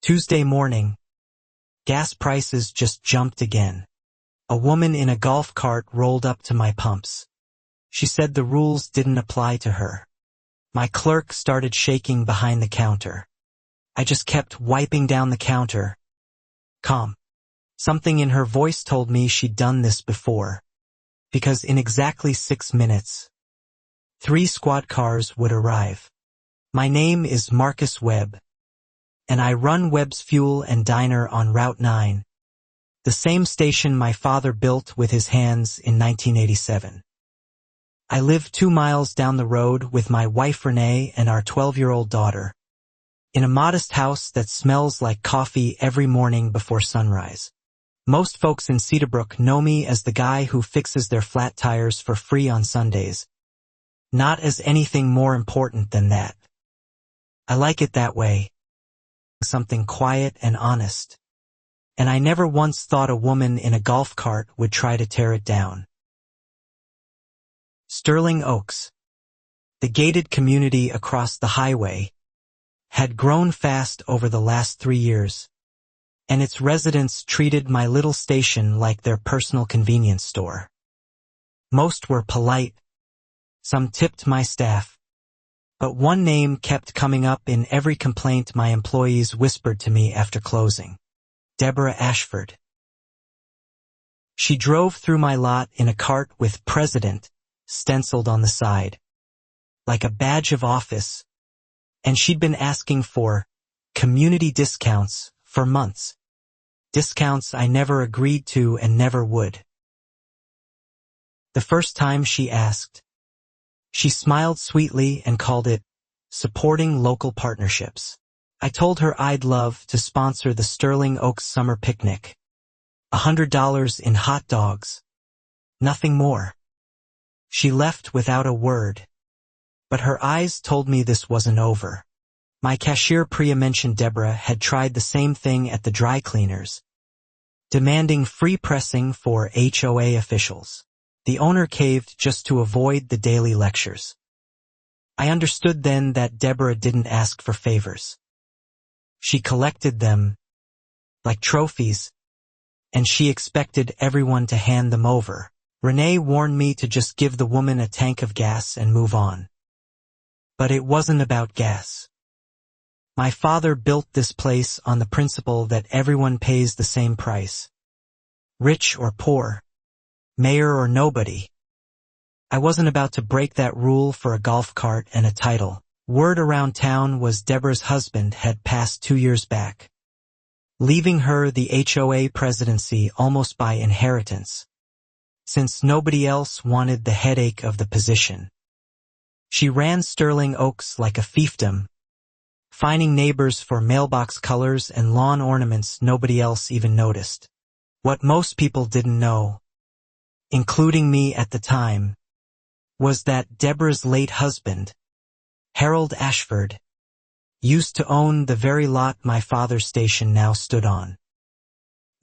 Tuesday morning. Gas prices just jumped again. A woman in a golf cart rolled up to my pumps. She said the rules didn't apply to her. My clerk started shaking behind the counter. I just kept wiping down the counter. Calm. Something in her voice told me she'd done this before. Because in exactly 6 minutes, 3 squad cars would arrive. My name is Marcus Webb, and I run Webb's Fuel and Diner on Route 9, the same station my father built with his hands in 1987. I live 2 miles down the road with my wife Renee and our 12-year-old daughter, in a modest house that smells like coffee every morning before sunrise. Most folks in Cedarbrook know me as the guy who fixes their flat tires for free on Sundays. Not as anything more important than that. I like it that way. Something quiet and honest. And I never once thought a woman in a golf cart would try to tear it down. Sterling Oaks. The gated community across the highway had grown fast over the last 3 years, and its residents treated my little station like their personal convenience store. Most were polite. Some tipped my staff. But one name kept coming up in every complaint my employees whispered to me after closing. Deborah Ashford. She drove through my lot in a cart with President stenciled on the side, like a badge of office, and she'd been asking for community discounts for months. Discounts I never agreed to and never would. The first time she asked, she smiled sweetly and called it supporting local partnerships. I told her I'd love to sponsor the Sterling Oaks summer picnic. $100 in hot dogs. Nothing more. She left without a word. But her eyes told me this wasn't over. My cashier mentioned Deborah had tried the same thing at the dry cleaners, demanding free pressing for HOA officials. The owner caved just to avoid the daily lectures. I understood then that Deborah didn't ask for favors. She collected them like trophies, and she expected everyone to hand them over. Renee warned me to just give the woman a tank of gas and move on. But it wasn't about gas. My father built this place on the principle that everyone pays the same price. Rich or poor. Mayor or nobody. I wasn't about to break that rule for a golf cart and a title. Word around town was Deborah's husband had passed 2 years back, leaving her the HOA presidency almost by inheritance, since nobody else wanted the headache of the position. She ran Sterling Oaks like a fiefdom, fining neighbors for mailbox colors and lawn ornaments nobody else even noticed. What most people didn't know, including me at the time, was that Deborah's late husband, Harold Ashford, used to own the very lot my father's station now stood on.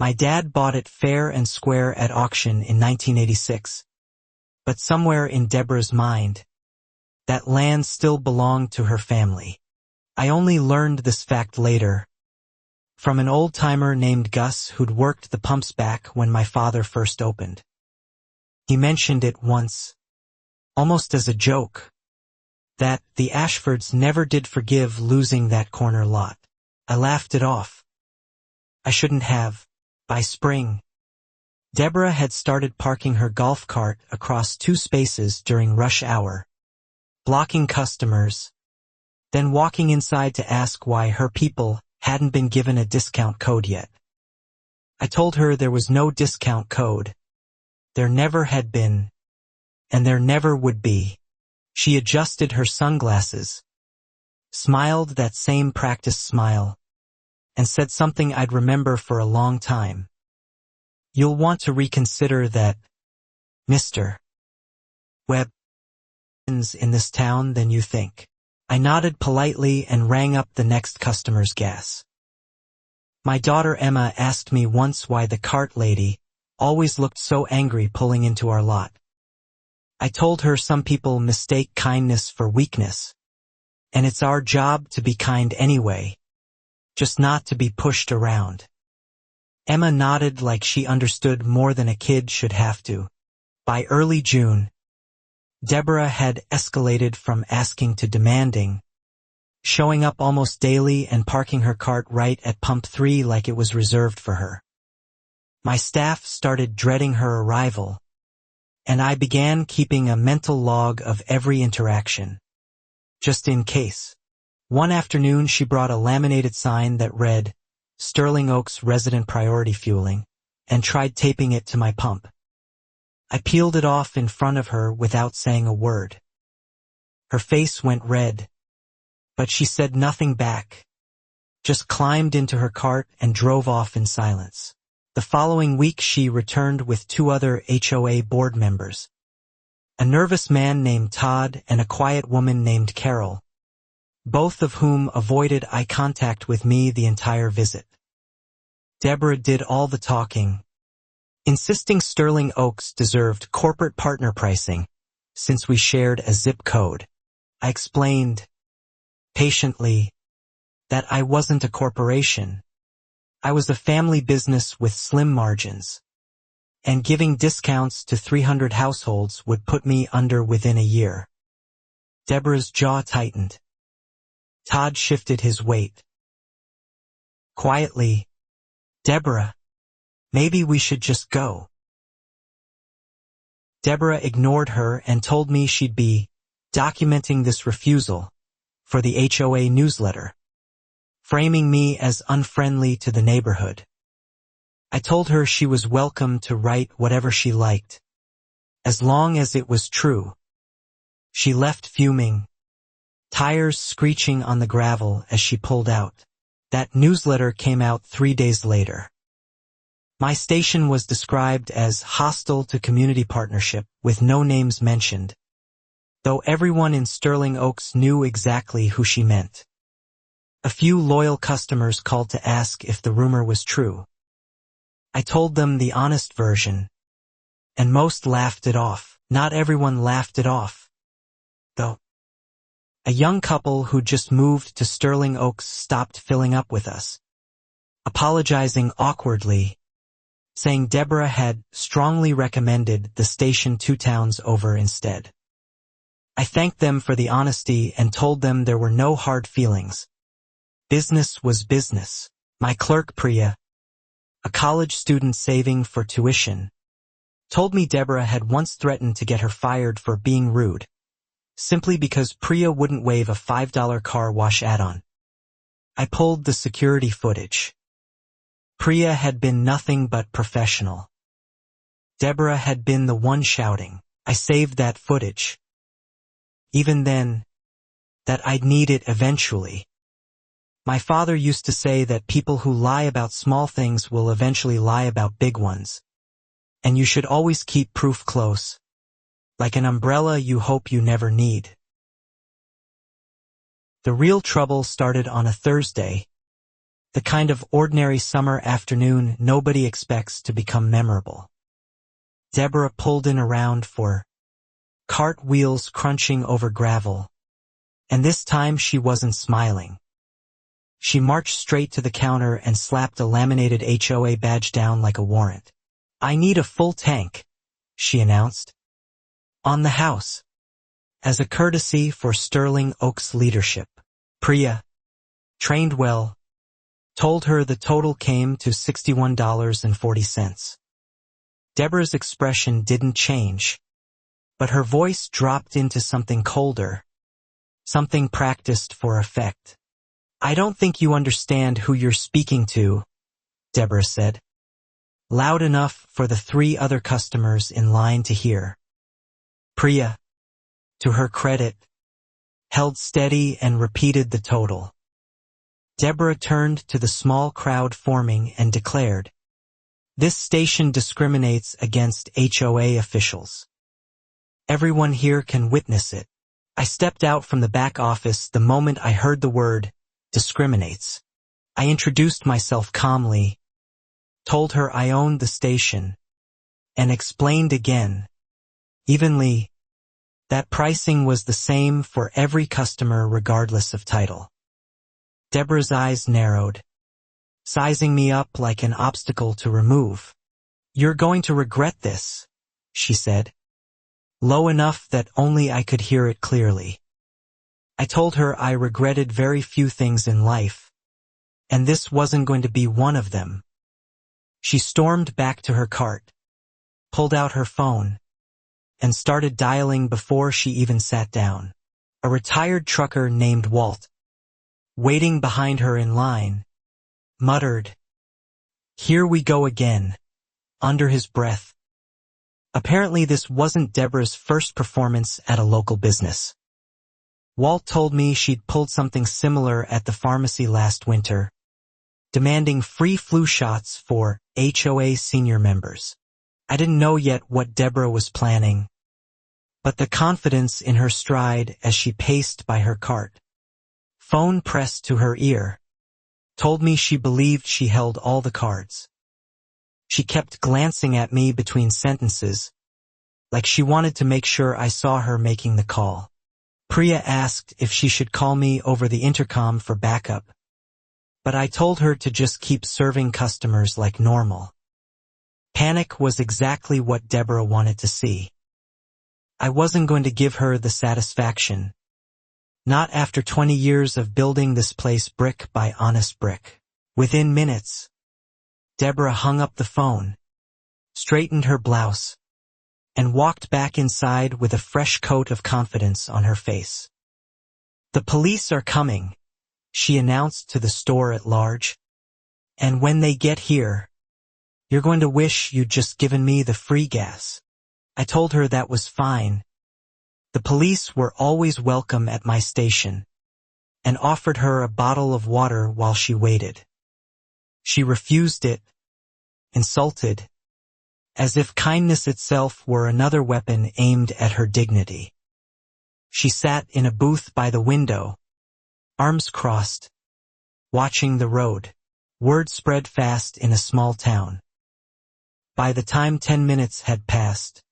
My dad bought it fair and square at auction in 1986, but somewhere in Deborah's mind, that land still belonged to her family. I only learned this fact later, from an old-timer named Gus who'd worked the pumps back when my father first opened. He mentioned it once, almost as a joke, that the Ashfords never did forgive losing that corner lot. I laughed it off. I shouldn't have. By spring, Deborah had started parking her golf cart across 2 spaces during rush hour, blocking customers, then walking inside to ask why her people hadn't been given a discount code yet. I told her there was no discount code. There never had been, and there never would be. She adjusted her sunglasses, smiled that same practiced smile, and said something I'd remember for a long time. You'll want to reconsider that, Mr. Webb, in this town than you think. I nodded politely and rang up the next customer's gas. My daughter Emma asked me once why the cart lady always looked so angry pulling into our lot. I told her some people mistake kindness for weakness, and it's our job to be kind anyway, just not to be pushed around. Emma nodded like she understood more than a kid should have to. By early June, Deborah had escalated from asking to demanding, showing up almost daily and parking her cart right at pump 3 like it was reserved for her. My staff started dreading her arrival, and I began keeping a mental log of every interaction, just in case. One afternoon she brought a laminated sign that read, "Sterling Oaks Resident Priority Fueling," and tried taping it to my pump. I peeled it off in front of her without saying a word. Her face went red, but she said nothing back, just climbed into her cart and drove off in silence. The following week she returned with 2 other HOA board members, a nervous man named Todd and a quiet woman named Carol, both of whom avoided eye contact with me the entire visit. Deborah did all the talking, insisting Sterling Oaks deserved corporate partner pricing since we shared a zip code. I explained, patiently, that I wasn't a corporation. I was a family business with slim margins, and giving discounts to 300 households would put me under within a year. Deborah's jaw tightened. Todd shifted his weight. Quietly, "Deborah, maybe we should just go." Deborah ignored her and told me she'd be documenting this refusal for the HOA newsletter, framing me as unfriendly to the neighborhood. I told her she was welcome to write whatever she liked, as long as it was true. She left fuming, tires screeching on the gravel as she pulled out. That newsletter came out 3 days later. My station was described as hostile to community partnership with no names mentioned, though everyone in Sterling Oaks knew exactly who she meant. A few loyal customers called to ask if the rumor was true. I told them the honest version, and most laughed it off. Not everyone laughed it off, though. A young couple who just moved to Sterling Oaks stopped filling up with us, apologizing awkwardly, saying Deborah had strongly recommended the station 2 towns over instead. I thanked them for the honesty and told them there were no hard feelings. Business was business. My clerk Priya, a college student saving for tuition, told me Deborah had once threatened to get her fired for being rude, simply because Priya wouldn't waive a $5 car wash add-on. I pulled the security footage. Priya had been nothing but professional. Deborah had been the one shouting. I saved that footage. Even then, that I'd need it eventually. My father used to say that people who lie about small things will eventually lie about big ones. And you should always keep proof close, like an umbrella you hope you never need. The real trouble started on a Thursday, the kind of ordinary summer afternoon nobody expects to become memorable. Deborah pulled in around for cart wheels crunching over gravel, and this time she wasn't smiling. She marched straight to the counter and slapped a laminated HOA badge down like a warrant. "I need a full tank," she announced. "On the house." As a courtesy for Sterling Oaks leadership. Priya, trained well, told her the total came to $61.40. Deborah's expression didn't change, but her voice dropped into something colder, something practiced for effect. "I don't think you understand who you're speaking to," Deborah said, loud enough for the 3 other customers in line to hear. Priya, to her credit, held steady and repeated the total. Deborah turned to the small crowd forming and declared, "This station discriminates against HOA officials. Everyone here can witness it." I stepped out from the back office the moment I heard the word discriminates. I introduced myself calmly, told her I owned the station, and explained again, evenly, that pricing was the same for every customer regardless of title. Deborah's eyes narrowed. sizing me up like an obstacle to remove. "You're going to regret this," she said, low enough that only I could hear it clearly. I told her I regretted very few things in life, and this wasn't going to be one of them. She stormed back to her cart, pulled out her phone, and started dialing before she even sat down. A retired trucker named Walt, waiting behind her in line, muttered, "Here we go again," under his breath. Apparently this wasn't Deborah's first performance at a local business. Walt told me she'd pulled something similar at the pharmacy last winter, demanding free flu shots for HOA senior members. I didn't know yet what Deborah was planning, but the confidence in her stride as she paced by her cart, phone pressed to her ear, told me she believed she held all the cards. She kept glancing at me between sentences, like she wanted to make sure I saw her making the call. Priya asked if she should call me over the intercom for backup, but I told her to just keep serving customers like normal. Panic was exactly what Deborah wanted to see. I wasn't going to give her the satisfaction. Not after 20 years of building this place brick by honest brick. Within minutes, Deborah hung up the phone, straightened her blouse, and walked back inside with a fresh coat of confidence on her face. "The police are coming," she announced to the store at large. "And when they get here, you're going to wish you'd just given me the free gas." I told her that was fine. The police were always welcome at my station, and offered her a bottle of water while she waited. She refused it, insulted, as if kindness itself were another weapon aimed at her dignity. She sat in a booth by the window, arms crossed, watching the road. Word spread fast in a small town. By the time 10 minutes had passed,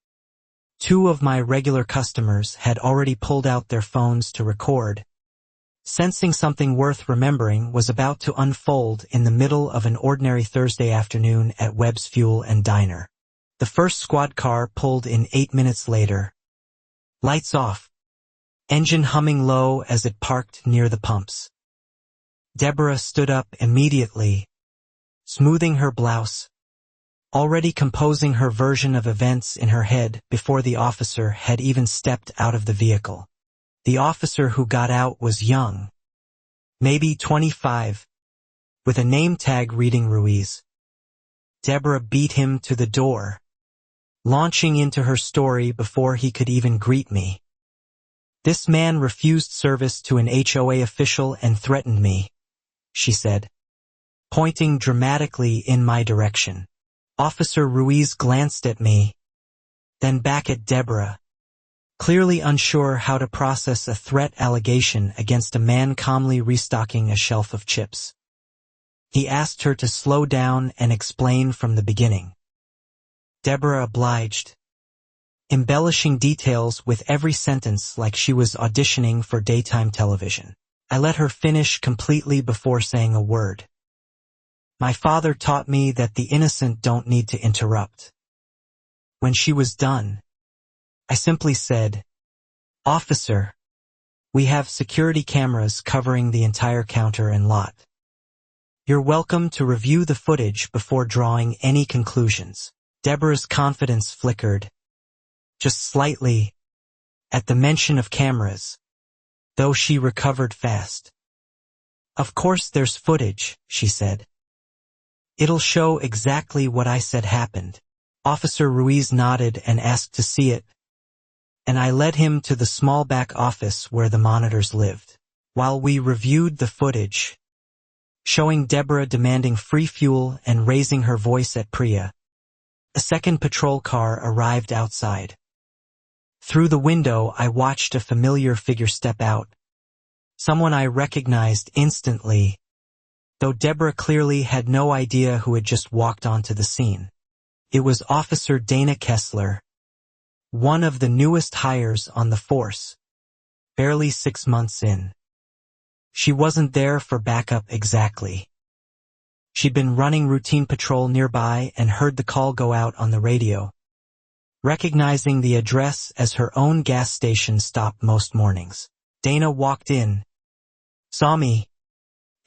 2 of my regular customers had already pulled out their phones to record, sensing something worth remembering was about to unfold in the middle of an ordinary Thursday afternoon at Webb's Fuel and Diner. The first squad car pulled in 8 minutes later. Lights off, engine humming low as it parked near the pumps. Deborah stood up immediately, smoothing her blouse, already composing her version of events in her head before the officer had even stepped out of the vehicle. The officer who got out was young, maybe 25, with a name tag reading Ruiz. Deborah beat him to the door, launching into her story before he could even greet me. "This man refused service to an HOA official and threatened me," she said, pointing dramatically in my direction. Officer Ruiz glanced at me, then back at Deborah, clearly unsure how to process a threat allegation against a man calmly restocking a shelf of chips. He asked her to slow down and explain from the beginning. Deborah obliged, embellishing details with every sentence like she was auditioning for daytime television. I let her finish completely before saying a word. "My father taught me that the innocent don't need to interrupt." When she was done, I simply said, "Officer, we have security cameras covering the entire counter and lot. You're welcome to review the footage before drawing any conclusions." Deborah's confidence flickered, just slightly, at the mention of cameras, though she recovered fast. "Of course there's footage," she said. "It'll show exactly what I said happened." Officer Ruiz nodded and asked to see it, and I led him to the small back office where the monitors lived. While we reviewed the footage, showing Deborah demanding free fuel and raising her voice at Priya, a second patrol car arrived outside. Through the window I watched a familiar figure step out, someone I recognized instantly, though Deborah clearly had no idea who had just walked onto the scene. It was Officer Dana Kessler, one of the newest hires on the force, barely 6 months in. She wasn't there for backup exactly. She'd been running routine patrol nearby and heard the call go out on the radio. Recognizing the address as her own gas station stop most mornings, Dana walked in, saw me,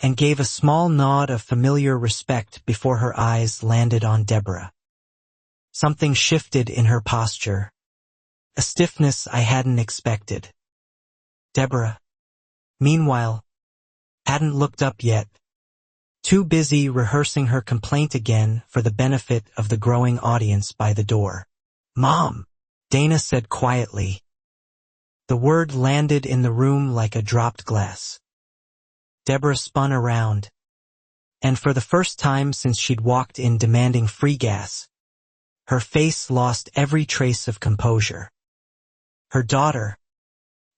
and gave a small nod of familiar respect before her eyes landed on Deborah. Something shifted in her posture, a stiffness I hadn't expected. Deborah, meanwhile, hadn't looked up yet, too busy rehearsing her complaint again for the benefit of the growing audience by the door. "Mom," Dana said quietly. The word landed in the room like a dropped glass. Deborah spun around, and for the first time since she'd walked in demanding free gas, her face lost every trace of composure. Her daughter,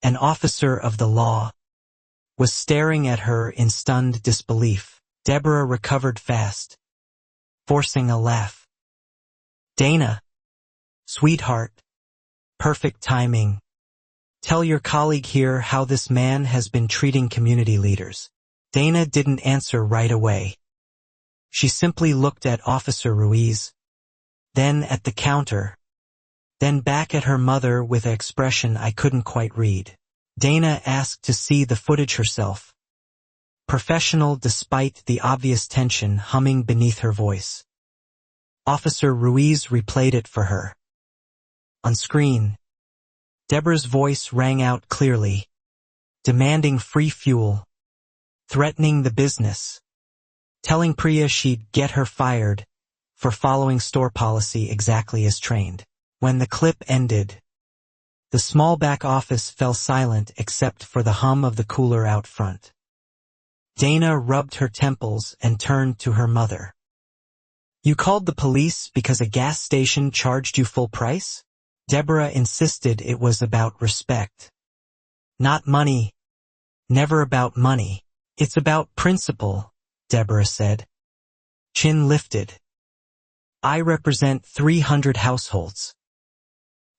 an officer of the law, was staring at her in stunned disbelief. Deborah recovered fast, forcing a laugh. "Dana, sweetheart, perfect timing. Tell your colleague here how this man has been treating community leaders." Dana didn't answer right away. She simply looked at Officer Ruiz, then at the counter, then back at her mother with an expression I couldn't quite read. Dana asked to see the footage herself, professional despite the obvious tension humming beneath her voice. Officer Ruiz replayed it for her. On screen, Deborah's voice rang out clearly, demanding free fuel, threatening the business, telling Priya she'd get her fired for following store policy exactly as trained. When the clip ended, the small back office fell silent except for the hum of the cooler out front. Dana rubbed her temples and turned to her mother. "You called the police because a gas station charged you full price?" Deborah insisted it was about respect. "Not money. Never about money. It's about principle," Deborah said. Chin lifted. "I represent 300 households.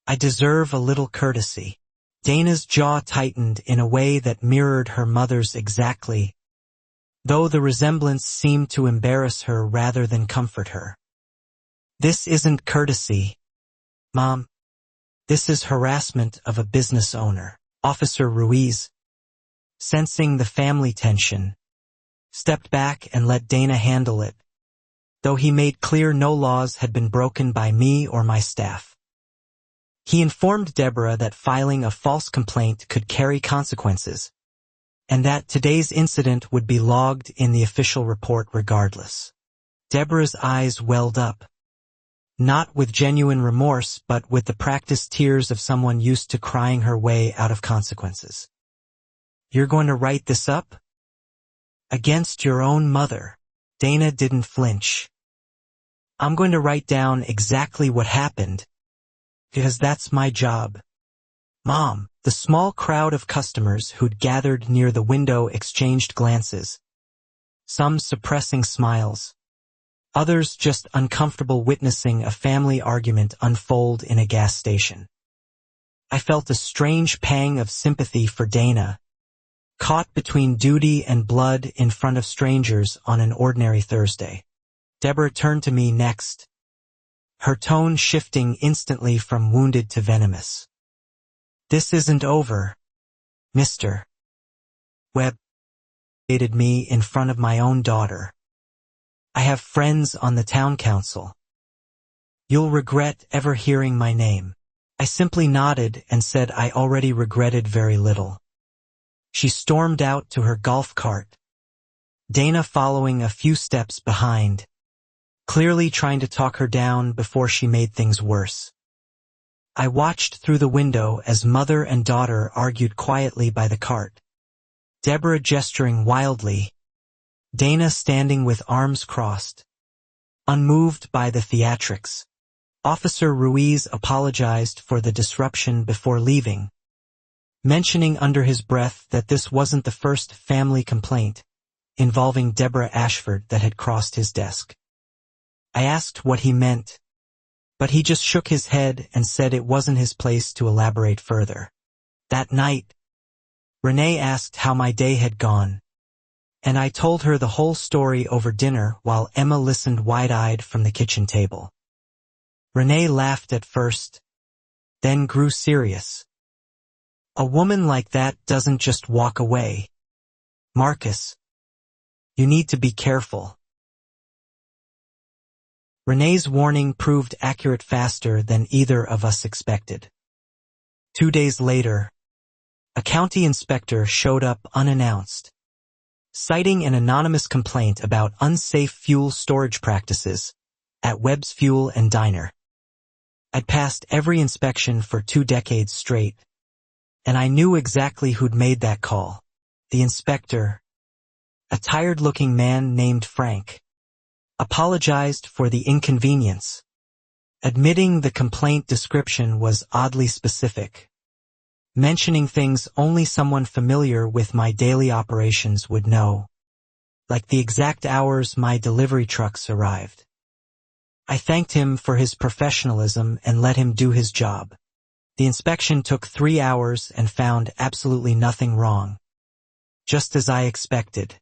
I deserve a little courtesy." Dana's jaw tightened in a way that mirrored her mother's exactly, though the resemblance seemed to embarrass her rather than comfort her. "This isn't courtesy, Mom. This is harassment of a business owner." Officer Ruiz, sensing the family tension, stepped back and let Dana handle it, though he made clear no laws had been broken by me or my staff. He informed Deborah that filing a false complaint could carry consequences, and that today's incident would be logged in the official report regardless. Deborah's eyes welled up, not with genuine remorse but with the practiced tears of someone used to crying her way out of consequences. "You're going to write this up? Against your own mother?" Dana didn't flinch. "I'm going to write down exactly what happened, because that's my job, Mom." The small crowd of customers who'd gathered near the window exchanged glances, some suppressing smiles, others just uncomfortable witnessing a family argument unfold in a gas station. I felt a strange pang of sympathy for Dana, caught between duty and blood in front of strangers on an ordinary Thursday. Deborah turned to me next, her tone shifting instantly from wounded to venomous. "This isn't over, Mr. Webb," hated me in front of my own daughter. "I have friends on the town council. You'll regret ever hearing my name." I simply nodded and said I already regretted very little. She stormed out to her golf cart, Dana following a few steps behind, clearly trying to talk her down before she made things worse. I watched through the window as mother and daughter argued quietly by the cart, Deborah gesturing wildly, Dana standing with arms crossed, unmoved by the theatrics. Officer Ruiz apologized for the disruption before leaving, mentioning under his breath that this wasn't the first family complaint involving Deborah Ashford that had crossed his desk. I asked what he meant, but he just shook his head and said it wasn't his place to elaborate further. That night, Renee asked how my day had gone, And I told her the whole story over dinner while Emma listened wide-eyed from the kitchen table. Renee laughed at first, then grew serious. A woman like that doesn't just walk away. Marcus, you need to be careful. Renee's warning proved accurate faster than either of us expected. 2 days later, a county inspector showed up unannounced, citing an anonymous complaint about unsafe fuel storage practices at Webb's Fuel and Diner. I'd passed every inspection for 2 decades straight, and I knew exactly who'd made that call. The inspector, a tired-looking man named Frank, apologized for the inconvenience, admitting the complaint description was oddly specific, mentioning things only someone familiar with my daily operations would know, like the exact hours my delivery trucks arrived. I thanked him for his professionalism and let him do his job. The inspection took 3 hours and found absolutely nothing wrong, just as I expected.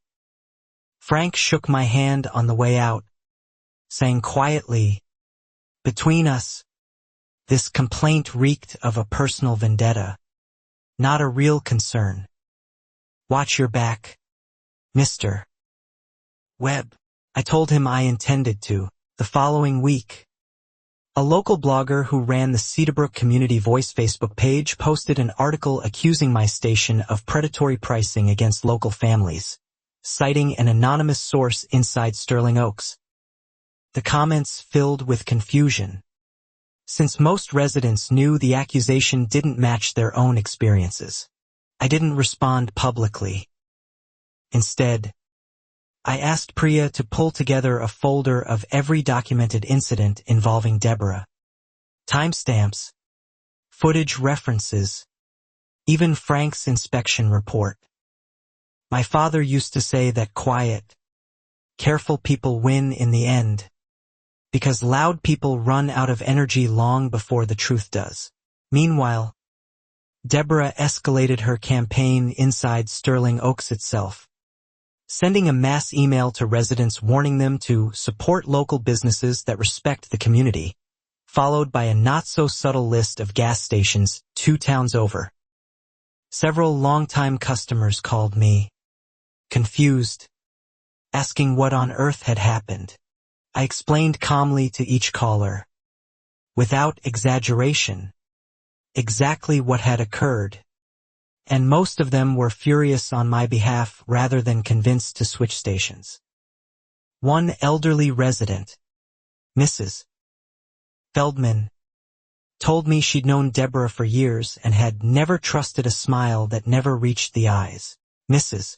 Frank shook my hand on the way out, saying quietly, "Between us, this complaint reeked of a personal vendetta, not a real concern. Watch your back, Mr. Webb." I told him I intended to. The following week, a local blogger who ran the Cedarbrook Community Voice Facebook page posted an article accusing my station of predatory pricing against local families, citing an anonymous source inside Sterling Oaks. The comments filled with confusion, since most residents knew the accusation didn't match their own experiences. I didn't respond publicly. Instead, I asked Priya to pull together a folder of every documented incident involving Deborah. Timestamps, footage references, even Frank's inspection report. My father used to say that quiet, careful people win in the end, because loud people run out of energy long before the truth does. Meanwhile, Deborah escalated her campaign inside Sterling Oaks itself, sending a mass email to residents warning them to support local businesses that respect the community, followed by a not-so-subtle list of gas stations 2 towns over. Several longtime customers called me, confused, asking what on earth had happened. I explained calmly to each caller, without exaggeration, exactly what had occurred, and most of them were furious on my behalf rather than convinced to switch stations. One elderly resident, Mrs. Feldman, told me she'd known Deborah for years and had never trusted a smile that never reached the eyes. Mrs.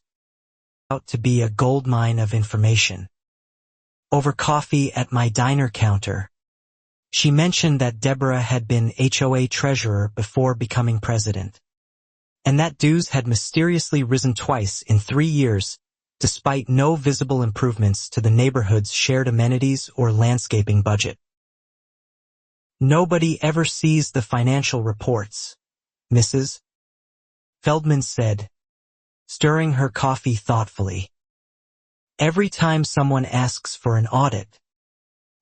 out to be a goldmine of information. Over coffee at my diner counter, she mentioned that Deborah had been HOA treasurer before becoming president, and that dues had mysteriously risen twice in 3 years, despite no visible improvements to the neighborhood's shared amenities or landscaping budget. Nobody ever sees the financial reports, Mrs. Feldman said, stirring her coffee thoughtfully. Every time someone asks for an audit,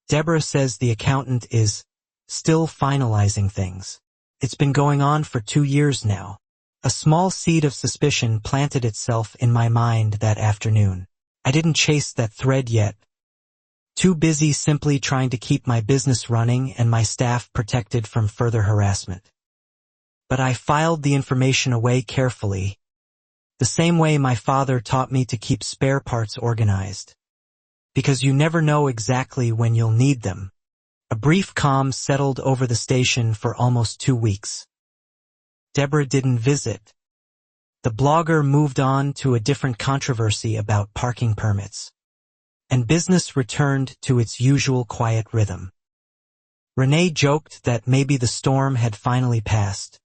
Deborah says the accountant is still finalizing things. It's been going on for 2 years now. A small seed of suspicion planted itself in my mind that afternoon. I didn't chase that thread yet. Too busy simply trying to keep my business running and my staff protected from further harassment. But I filed the information away carefully, the same way my father taught me to keep spare parts organized. Because you never know exactly when you'll need them. A brief calm settled over the station for almost 2 weeks. Deborah didn't visit. The blogger moved on to a different controversy about parking permits, and business returned to its usual quiet rhythm. Renee joked that maybe the storm had finally passed,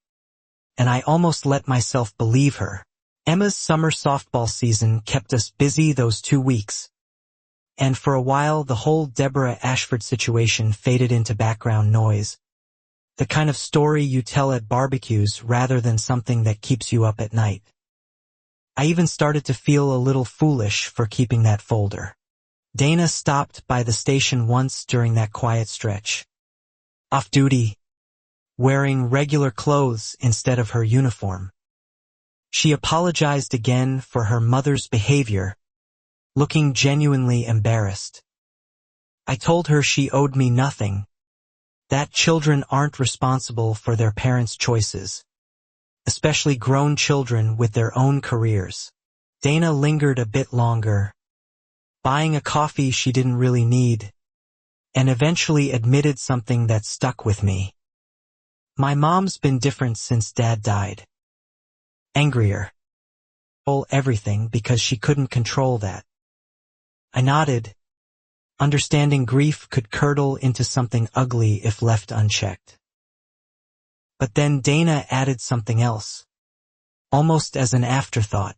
and I almost let myself believe her. Emma's summer softball season kept us busy those 2 weeks, and for a while the whole Deborah Ashford situation faded into background noise, the kind of story you tell at barbecues rather than something that keeps you up at night. I even started to feel a little foolish for keeping that folder. Dana stopped by the station once during that quiet stretch. Off duty, wearing regular clothes instead of her uniform. She apologized again for her mother's behavior, looking genuinely embarrassed. I told her she owed me nothing, that children aren't responsible for their parents' choices, especially grown children with their own careers. Dana lingered a bit longer, buying a coffee she didn't really need, and eventually admitted something that stuck with me. My mom's been different since Dad died. Angrier. Everything because she couldn't control that. I nodded, understanding grief could curdle into something ugly if left unchecked. But then Dana added something else, almost as an afterthought.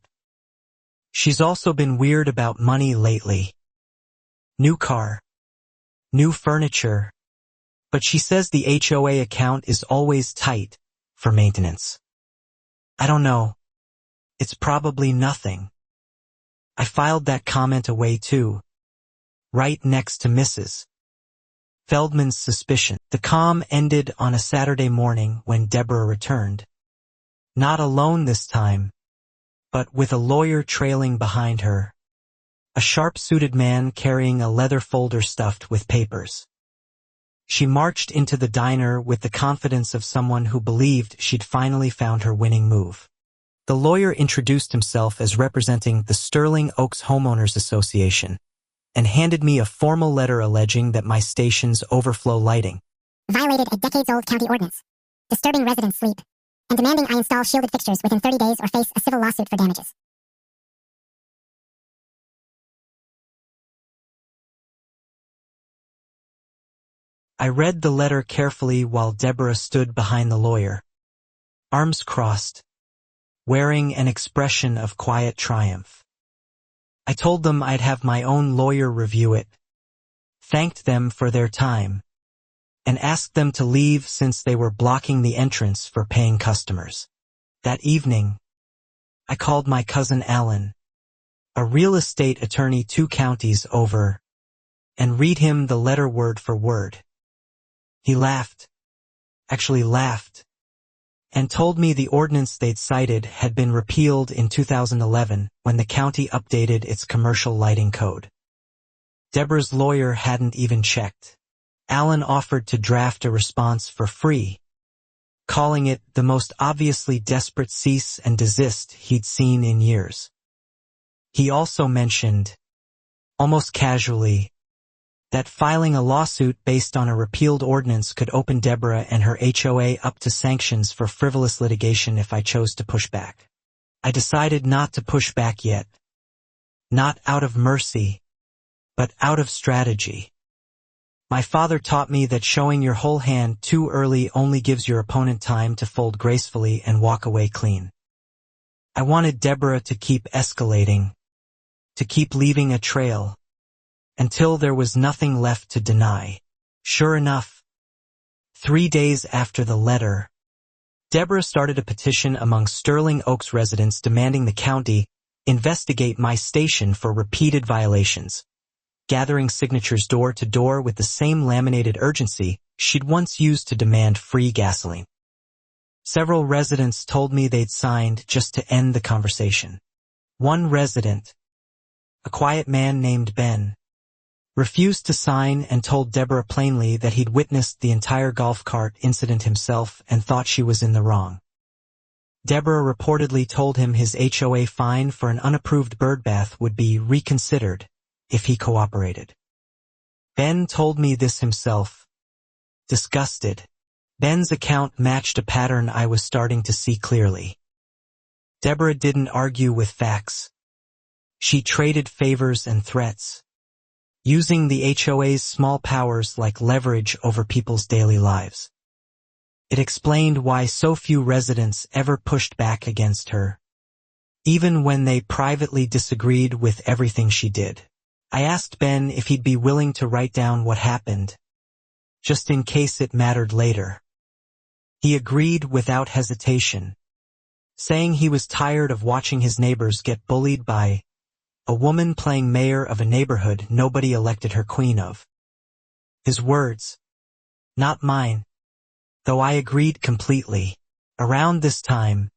She's also been weird about money lately. New car, new furniture, but she says the HOA account is always tight for maintenance. I don't know. It's probably nothing. I filed that comment away too, right next to Mrs. Feldman's suspicion. The calm ended on a Saturday morning when Deborah returned. Not alone this time, but with a lawyer trailing behind her. A sharp-suited man carrying a leather folder stuffed with papers. She marched into the diner with the confidence of someone who believed she'd finally found her winning move. The lawyer introduced himself as representing the Sterling Oaks Homeowners Association and handed me a formal letter alleging that my station's overflow lighting violated a decades-old county ordinance, disturbing residents' sleep, and demanding I install shielded fixtures within 30 days or face a civil lawsuit for damages. I read the letter carefully while Deborah stood behind the lawyer, arms crossed, wearing an expression of quiet triumph. I told them I'd have my own lawyer review it, thanked them for their time, and asked them to leave since they were blocking the entrance for paying customers. That evening, I called my cousin Alan, a real estate attorney 2 counties over, and read him the letter word for word. He laughed, and told me the ordinance they'd cited had been repealed in 2011 when the county updated its commercial lighting code. Deborah's lawyer hadn't even checked. Alan offered to draft a response for free, calling it the most obviously desperate cease and desist he'd seen in years. He also mentioned, almost casually, that filing a lawsuit based on a repealed ordinance could open Deborah and her HOA up to sanctions for frivolous litigation if I chose to push back. I decided not to push back yet. Not out of mercy, but out of strategy. My father taught me that showing your whole hand too early only gives your opponent time to fold gracefully and walk away clean. I wanted Deborah to keep escalating, to keep leaving a trail, until there was nothing left to deny. Sure enough, 3 days after the letter, Deborah started a petition among Sterling Oaks residents demanding the county investigate my station for repeated violations, gathering signatures door to door with the same laminated urgency she'd once used to demand free gasoline. Several residents told me they'd signed just to end the conversation. One resident, a quiet man named Ben, refused to sign and told Deborah plainly that he'd witnessed the entire golf cart incident himself and thought she was in the wrong. Deborah reportedly told him his HOA fine for an unapproved birdbath would be reconsidered if he cooperated. Ben told me this himself. Disgusted, Ben's account matched a pattern I was starting to see clearly. Deborah didn't argue with facts. She traded favors and threats, using the HOA's small powers like leverage over people's daily lives. It explained why so few residents ever pushed back against her, even when they privately disagreed with everything she did. I asked Ben if he'd be willing to write down what happened, just in case it mattered later. He agreed without hesitation, saying he was tired of watching his neighbors get bullied by a woman playing mayor of a neighborhood nobody elected her queen of. His words, not mine, though I agreed completely. Around this time,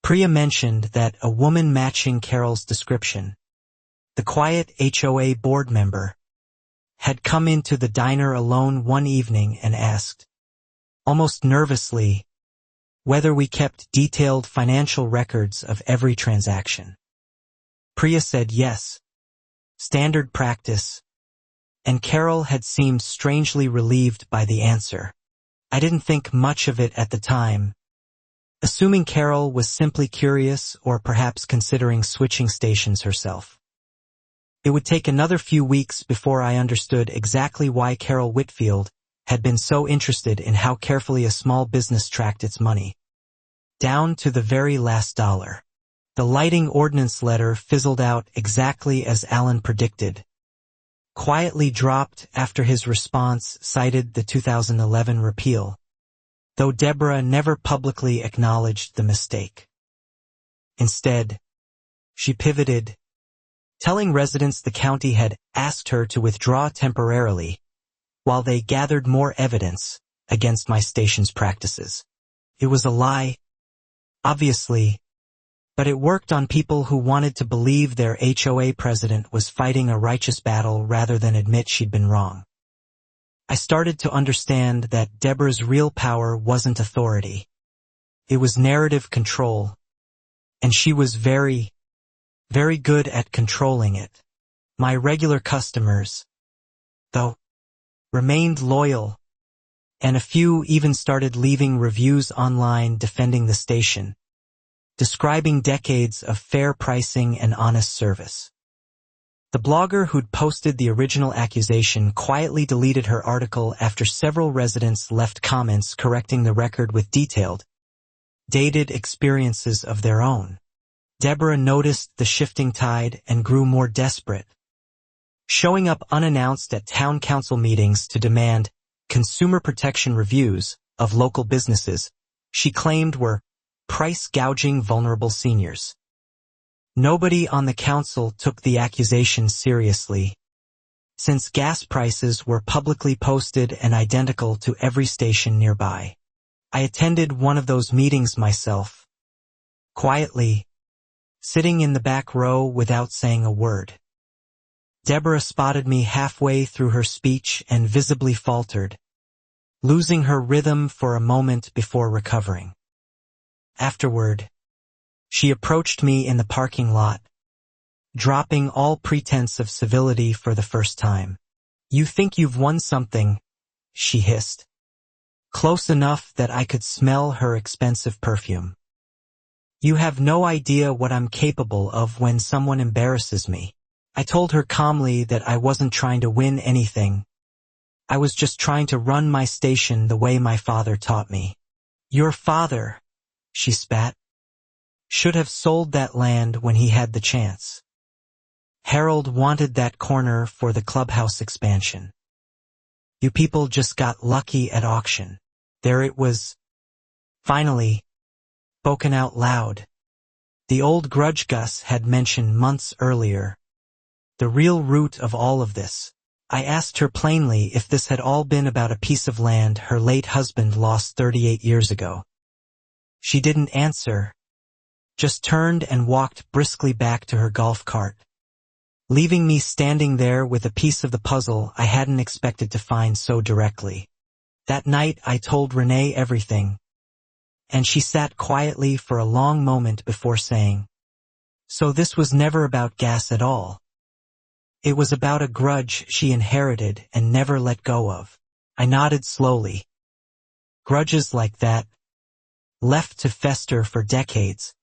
Priya mentioned that a woman matching Carol's description, the quiet HOA board member, had come into the diner alone one evening and asked, almost nervously, whether we kept detailed financial records of every transaction. Priya said yes, standard practice, and Carol had seemed strangely relieved by the answer. I didn't think much of it at the time, assuming Carol was simply curious or perhaps considering switching stations herself. It would take another few weeks before I understood exactly why Carol Whitfield had been so interested in how carefully a small business tracked its money, down to the very last dollar. The lighting ordinance letter fizzled out exactly as Alan predicted, quietly dropped after his response cited the 2011 repeal, though Deborah never publicly acknowledged the mistake. Instead, she pivoted, telling residents the county had asked her to withdraw temporarily while they gathered more evidence against my station's practices. It was a lie, obviously, but it worked on people who wanted to believe their HOA president was fighting a righteous battle rather than admit she'd been wrong. I started to understand that Deborah's real power wasn't authority. It was narrative control, and she was very, very good at controlling it. My regular customers, though, remained loyal, and a few even started leaving reviews online defending the station, describing decades of fair pricing and honest service. The blogger who'd posted the original accusation quietly deleted her article after several residents left comments correcting the record with detailed, dated experiences of their own. Deborah noticed the shifting tide and grew more desperate, showing up unannounced at town council meetings to demand consumer protection reviews of local businesses she claimed were price-gouging vulnerable seniors. Nobody on the council took the accusation seriously, since gas prices were publicly posted and identical to every station nearby. I attended one of those meetings myself, quietly, sitting in the back row without saying a word. Deborah spotted me halfway through her speech and visibly faltered, losing her rhythm for a moment before recovering. Afterward, she approached me in the parking lot, dropping all pretense of civility for the first time. "You think you've won something," she hissed, close enough that I could smell her expensive perfume. "You have no idea what I'm capable of when someone embarrasses me." I told her calmly that I wasn't trying to win anything. I was just trying to run my station the way my father taught me. "Your father," she spat, "should have sold that land when he had the chance. Harold wanted that corner for the clubhouse expansion. You people just got lucky at auction." There it was, finally, spoken out loud. The old grudge Gus had mentioned months earlier. The real root of all of this. I asked her plainly if this had all been about a piece of land her late husband lost 38 years ago. She didn't answer, just turned and walked briskly back to her golf cart, leaving me standing there with a piece of the puzzle I hadn't expected to find so directly. That night I told Renee everything, and she sat quietly for a long moment before saying, "So this was never about gas at all. It was about a grudge she inherited and never let go of." I nodded slowly. Grudges like that, left to fester for decades,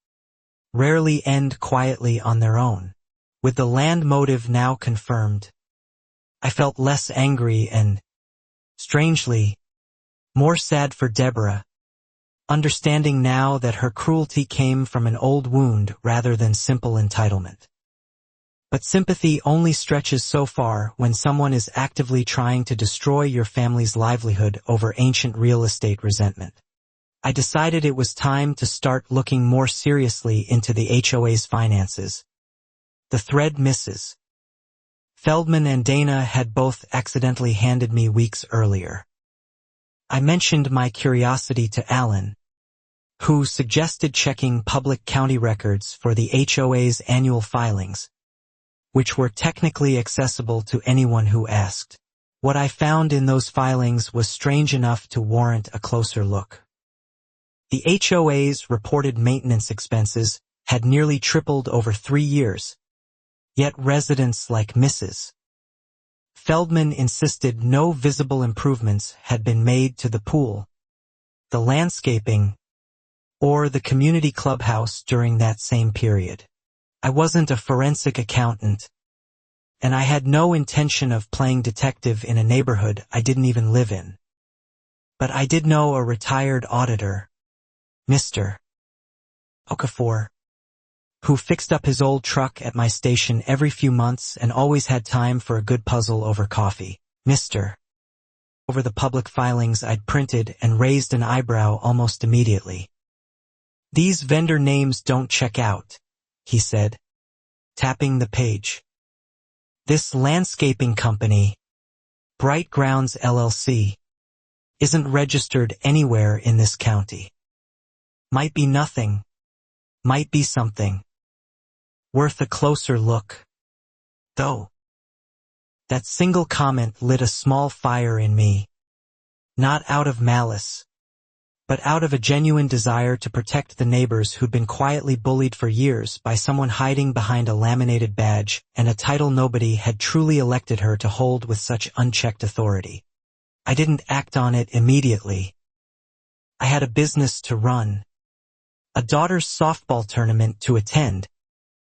rarely end quietly on their own. With the land motive now confirmed, I felt less angry and, strangely, more sad for Deborah, understanding now that her cruelty came from an old wound rather than simple entitlement. But sympathy only stretches so far when someone is actively trying to destroy your family's livelihood over ancient real estate resentment. I decided it was time to start looking more seriously into the HOA's finances. The thread misses. Feldman and Dana had both accidentally handed me weeks earlier. I mentioned my curiosity to Alan, who suggested checking public county records for the HOA's annual filings, which were technically accessible to anyone who asked. What I found in those filings was strange enough to warrant a closer look. The HOA's reported maintenance expenses had nearly tripled over 3 years, yet residents like Mrs. Feldman insisted no visible improvements had been made to the pool, the landscaping, or the community clubhouse during that same period. I wasn't a forensic accountant, and I had no intention of playing detective in a neighborhood I didn't even live in. But I did know a retired auditor, Mr. Okafor, who fixed up his old truck at my station every few months and always had time for a good puzzle over coffee. Mr. Over the public filings I'd printed and raised an eyebrow almost immediately. "These vendor names don't check out," he said, tapping the page. "This landscaping company, Bright Grounds LLC, isn't registered anywhere in this county. Might be nothing, might be something. Worth a closer look, though." That single comment lit a small fire in me, not out of malice, but out of a genuine desire to protect the neighbors who'd been quietly bullied for years by someone hiding behind a laminated badge and a title nobody had truly elected her to hold with such unchecked authority. I didn't act on it immediately. I had a business to run, a daughter's softball tournament to attend,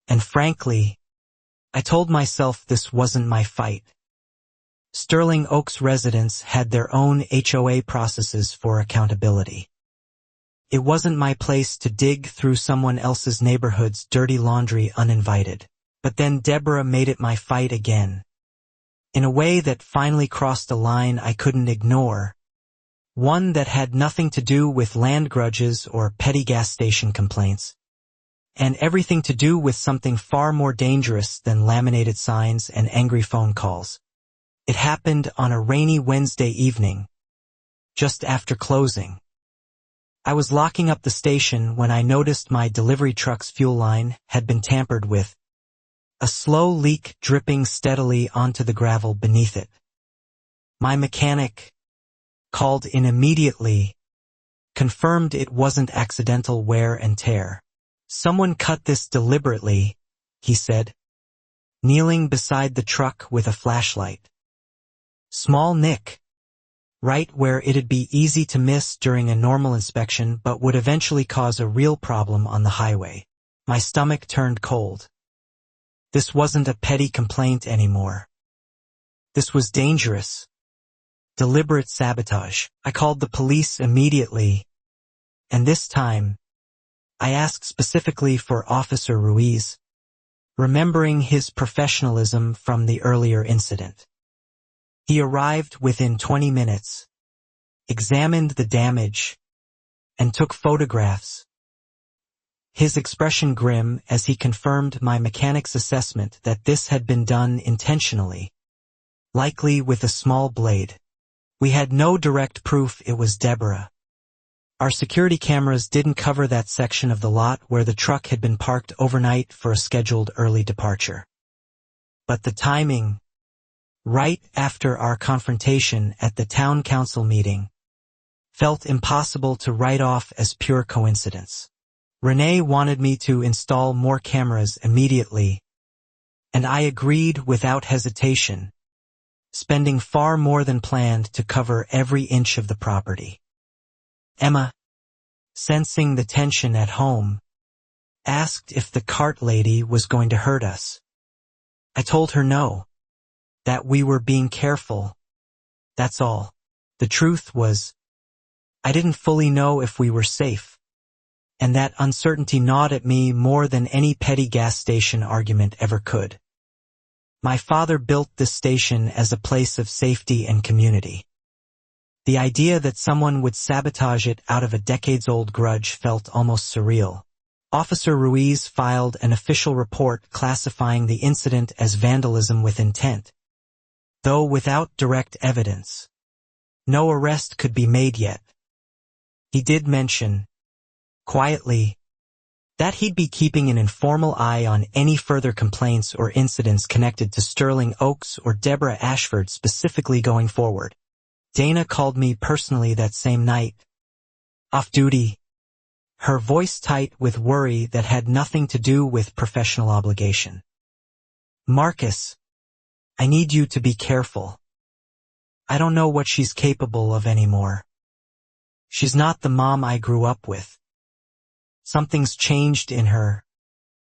and frankly, I told myself this wasn't my fight. Sterling Oaks residents had their own HOA processes for accountability. It wasn't my place to dig through someone else's neighborhood's dirty laundry uninvited. But then Deborah made it my fight again, in a way that finally crossed a line I couldn't ignore, one that had nothing to do with land grudges or petty gas station complaints, and everything to do with something far more dangerous than laminated signs and angry phone calls. It happened on a rainy Wednesday evening, just after closing. I was locking up the station when I noticed my delivery truck's fuel line had been tampered with, a slow leak dripping steadily onto the gravel beneath it. My mechanic, called in immediately, confirmed it wasn't accidental wear and tear. "Someone cut this deliberately," he said, kneeling beside the truck with a flashlight. "Small nick, right where it'd be easy to miss during a normal inspection but would eventually cause a real problem on the highway." My stomach turned cold. This wasn't a petty complaint anymore. This was dangerous, deliberate sabotage. I called the police immediately, and this time, I asked specifically for Officer Ruiz, remembering his professionalism from the earlier incident. He arrived within 20 minutes, examined the damage, and took photographs. His expression grim as he confirmed my mechanic's assessment that this had been done intentionally, likely with a small blade. We had no direct proof it was Deborah. Our security cameras didn't cover that section of the lot where the truck had been parked overnight for a scheduled early departure. But the timing, right after our confrontation at the town council meeting, felt impossible to write off as pure coincidence. Renee wanted me to install more cameras immediately, and I agreed without hesitation, spending far more than planned to cover every inch of the property. Emma, sensing the tension at home, asked if the cart lady was going to hurt us. I told her no, that we were being careful. That's all. The truth was, I didn't fully know if we were safe, and that uncertainty gnawed at me more than any petty gas station argument ever could. My father built this station as a place of safety and community. The idea that someone would sabotage it out of a decades-old grudge felt almost surreal. Officer Ruiz filed an official report classifying the incident as vandalism with intent, though without direct evidence. No arrest could be made yet. He did mention, quietly, that he'd be keeping an informal eye on any further complaints or incidents connected to Sterling Oaks or Deborah Ashford specifically going forward. Dana called me personally that same night, off duty, her voice tight with worry that had nothing to do with professional obligation. "Marcus, I need you to be careful. I don't know what she's capable of anymore. She's not the mom I grew up with. Something's changed in her.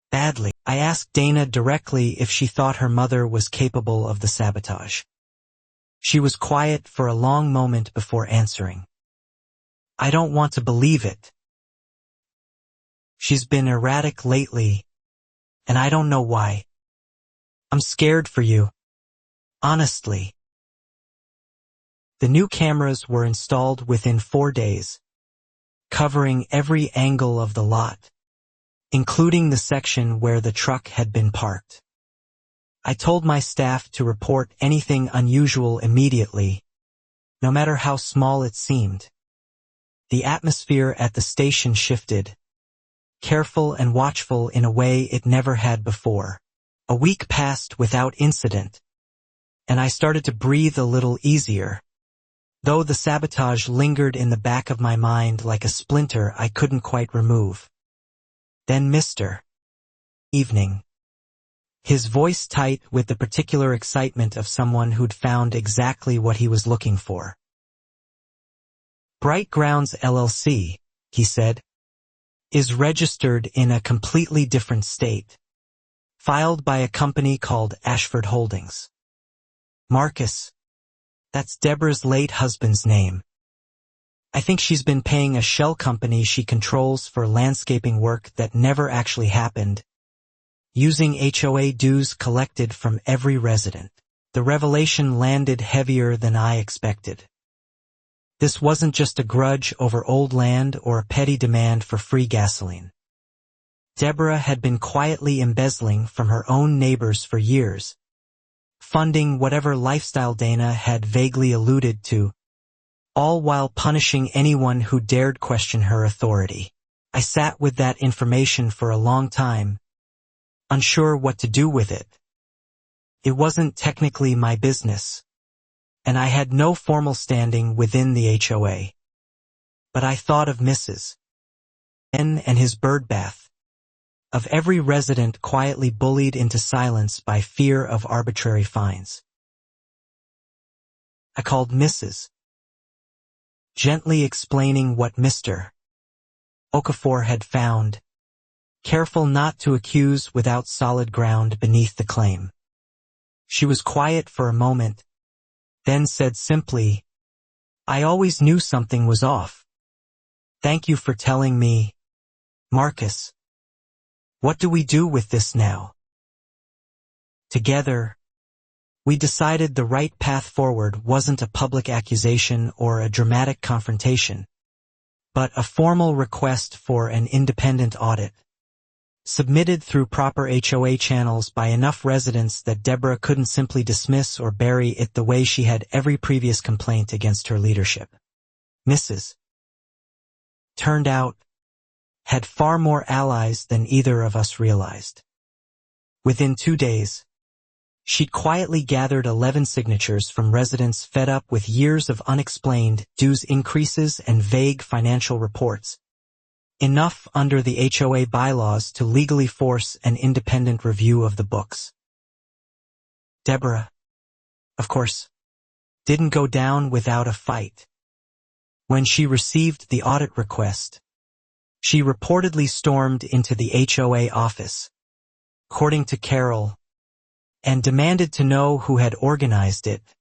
Badly." I asked Dana directly if she thought her mother was capable of the sabotage. She was quiet for a long moment before answering. "I don't want to believe it. She's been erratic lately, and I don't know why. I'm scared for you. Honestly." The new cameras were installed within 4 days, covering every angle of the lot, including the section where the truck had been parked. I told my staff to report anything unusual immediately, no matter how small it seemed. The atmosphere at the station shifted, careful and watchful in a way it never had before. A week passed without incident, and I started to breathe a little easier, though the sabotage lingered in the back of my mind like a splinter I couldn't quite remove. Then Mr. Evening. His voice tight with the particular excitement of someone who'd found exactly what he was looking for. "Bright Grounds LLC," he said, "is registered in a completely different state, filed by a company called Ashford Holdings. Marcus, that's Deborah's late husband's name. I think she's been paying a shell company she controls for landscaping work that never actually happened, using HOA dues collected from every resident." The revelation landed heavier than I expected. This wasn't just a grudge over old land or a petty demand for free gasoline. Deborah had been quietly embezzling from her own neighbors for years, funding whatever lifestyle Dana had vaguely alluded to, all while punishing anyone who dared question her authority. I sat with that information for a long time, unsure what to do with it. It wasn't technically my business, and I had no formal standing within the HOA. But I thought of Mrs. N and his birdbath, of every resident quietly bullied into silence by fear of arbitrary fines. I called Mrs. gently explaining what Mr. Okafor had found, careful not to accuse without solid ground beneath the claim. She was quiet for a moment, then said simply, "I always knew something was off. Thank you for telling me, Marcus. What do we do with this now?" Together, we decided the right path forward wasn't a public accusation or a dramatic confrontation, but a formal request for an independent audit, submitted through proper HOA channels by enough residents that Deborah couldn't simply dismiss or bury it the way she had every previous complaint against her leadership. Mrs. turned out, had far more allies than either of us realized. Within 2 days, she'd quietly gathered 11 signatures from residents fed up with years of unexplained dues increases and vague financial reports, enough under the HOA bylaws to legally force an independent review of the books. Deborah, of course, didn't go down without a fight. When she received the audit request, she reportedly stormed into the HOA office, according to Carol, and demanded to know who had organized it,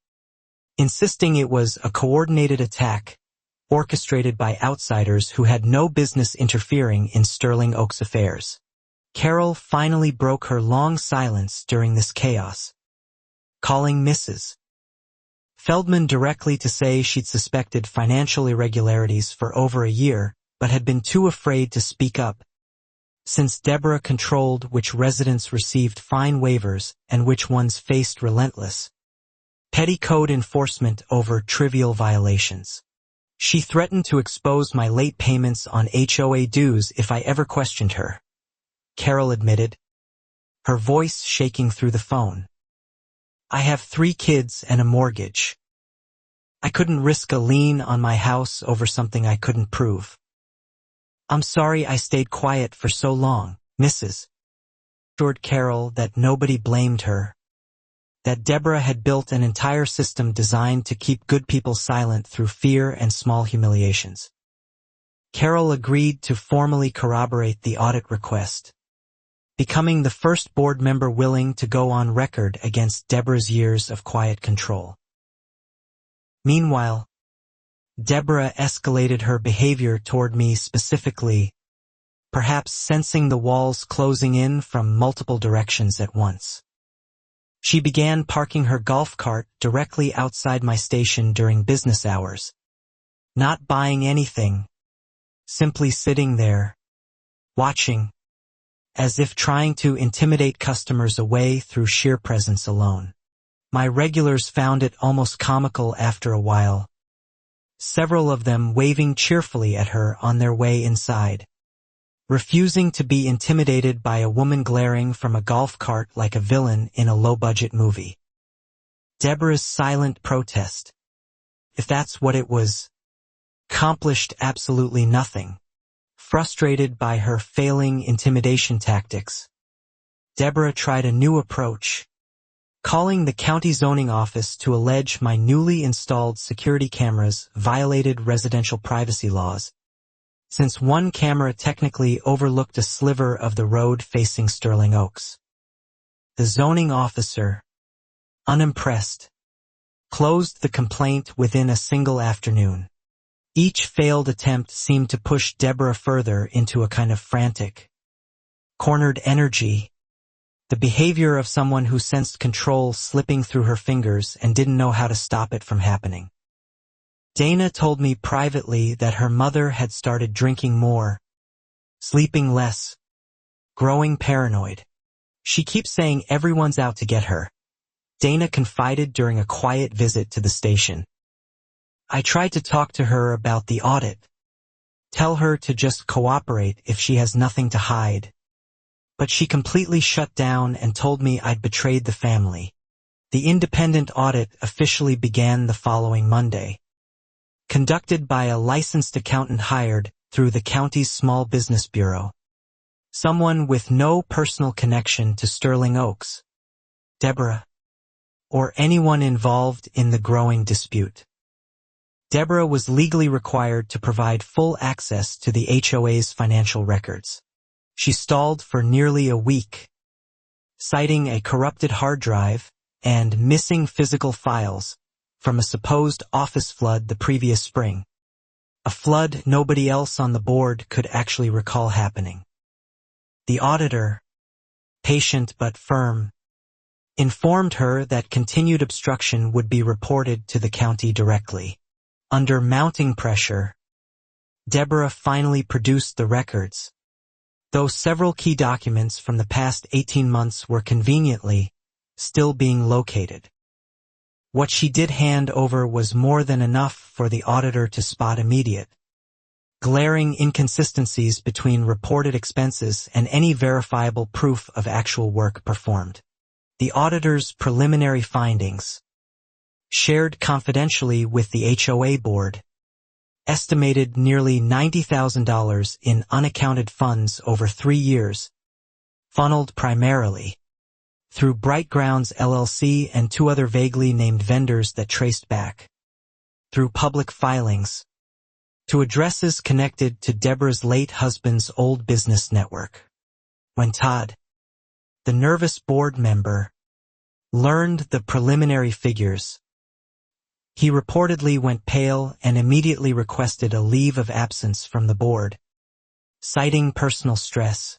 insisting it was a coordinated attack orchestrated by outsiders who had no business interfering in Sterling Oaks affairs. Carol finally broke her long silence during this chaos, calling Mrs. Feldman directly to say she'd suspected financial irregularities for over a year, but had been too afraid to speak up, since Deborah controlled which residents received fine waivers and which ones faced relentless petty code enforcement over trivial violations. She threatened to expose my late payments on HOA dues if I ever questioned her, Carol admitted, her voice shaking through the phone. I have 3 kids and a mortgage. I couldn't risk a lien on my house over something I couldn't prove. I'm sorry I stayed quiet for so long, Mrs. assured Carol that nobody blamed her, that Deborah had built an entire system designed to keep good people silent through fear and small humiliations. Carol agreed to formally corroborate the audit request, becoming the first board member willing to go on record against Deborah's years of quiet control. Meanwhile, Deborah escalated her behavior toward me specifically, perhaps sensing the walls closing in from multiple directions at once. She began parking her golf cart directly outside my station during business hours, not buying anything, simply sitting there, watching, as if trying to intimidate customers away through sheer presence alone. My regulars found it almost comical after a while, several of them waving cheerfully at her on their way inside, refusing to be intimidated by a woman glaring from a golf cart like a villain in a low-budget movie. Deborah's silent protest, if that's what it was, accomplished absolutely nothing. Frustrated by her failing intimidation tactics, Deborah tried a new approach, calling the county zoning office to allege my newly installed security cameras violated residential privacy laws, since one camera technically overlooked a sliver of the road facing Sterling Oaks. The zoning officer, unimpressed, closed the complaint within a single afternoon. Each failed attempt seemed to push Deborah further into a kind of frantic, cornered energy, the behavior of someone who sensed control slipping through her fingers and didn't know how to stop it from happening. Dana told me privately that her mother had started drinking more, sleeping less, growing paranoid. She keeps saying everyone's out to get her, Dana confided during a quiet visit to the station. I tried to talk to her about the audit, tell her to just cooperate if she has nothing to hide, but she completely shut down and told me I'd betrayed the family. The independent audit officially began the following Monday, conducted by a licensed accountant hired through the county's Small Business Bureau, someone with no personal connection to Sterling Oaks, Deborah, or anyone involved in the growing dispute. Deborah was legally required to provide full access to the HOA's financial records. She stalled for nearly a week, citing a corrupted hard drive and missing physical files from a supposed office flood the previous spring, a flood nobody else on the board could actually recall happening. The auditor, patient but firm, informed her that continued obstruction would be reported to the county directly. Under mounting pressure, Deborah finally produced the records, though several key documents from the past 18 months were conveniently still being located. What she did hand over was more than enough for the auditor to spot immediate, glaring inconsistencies between reported expenses and any verifiable proof of actual work performed. The auditor's preliminary findings, shared confidentially with the HOA board, estimated nearly $90,000 in unaccounted funds over 3 years, funneled primarily through Bright Grounds LLC and 2 other vaguely named vendors that traced back through public filings to addresses connected to Deborah's late husband's old business network. When Todd, the nervous board member, learned the preliminary figures, he reportedly went pale and immediately requested a leave of absence from the board, citing personal stress.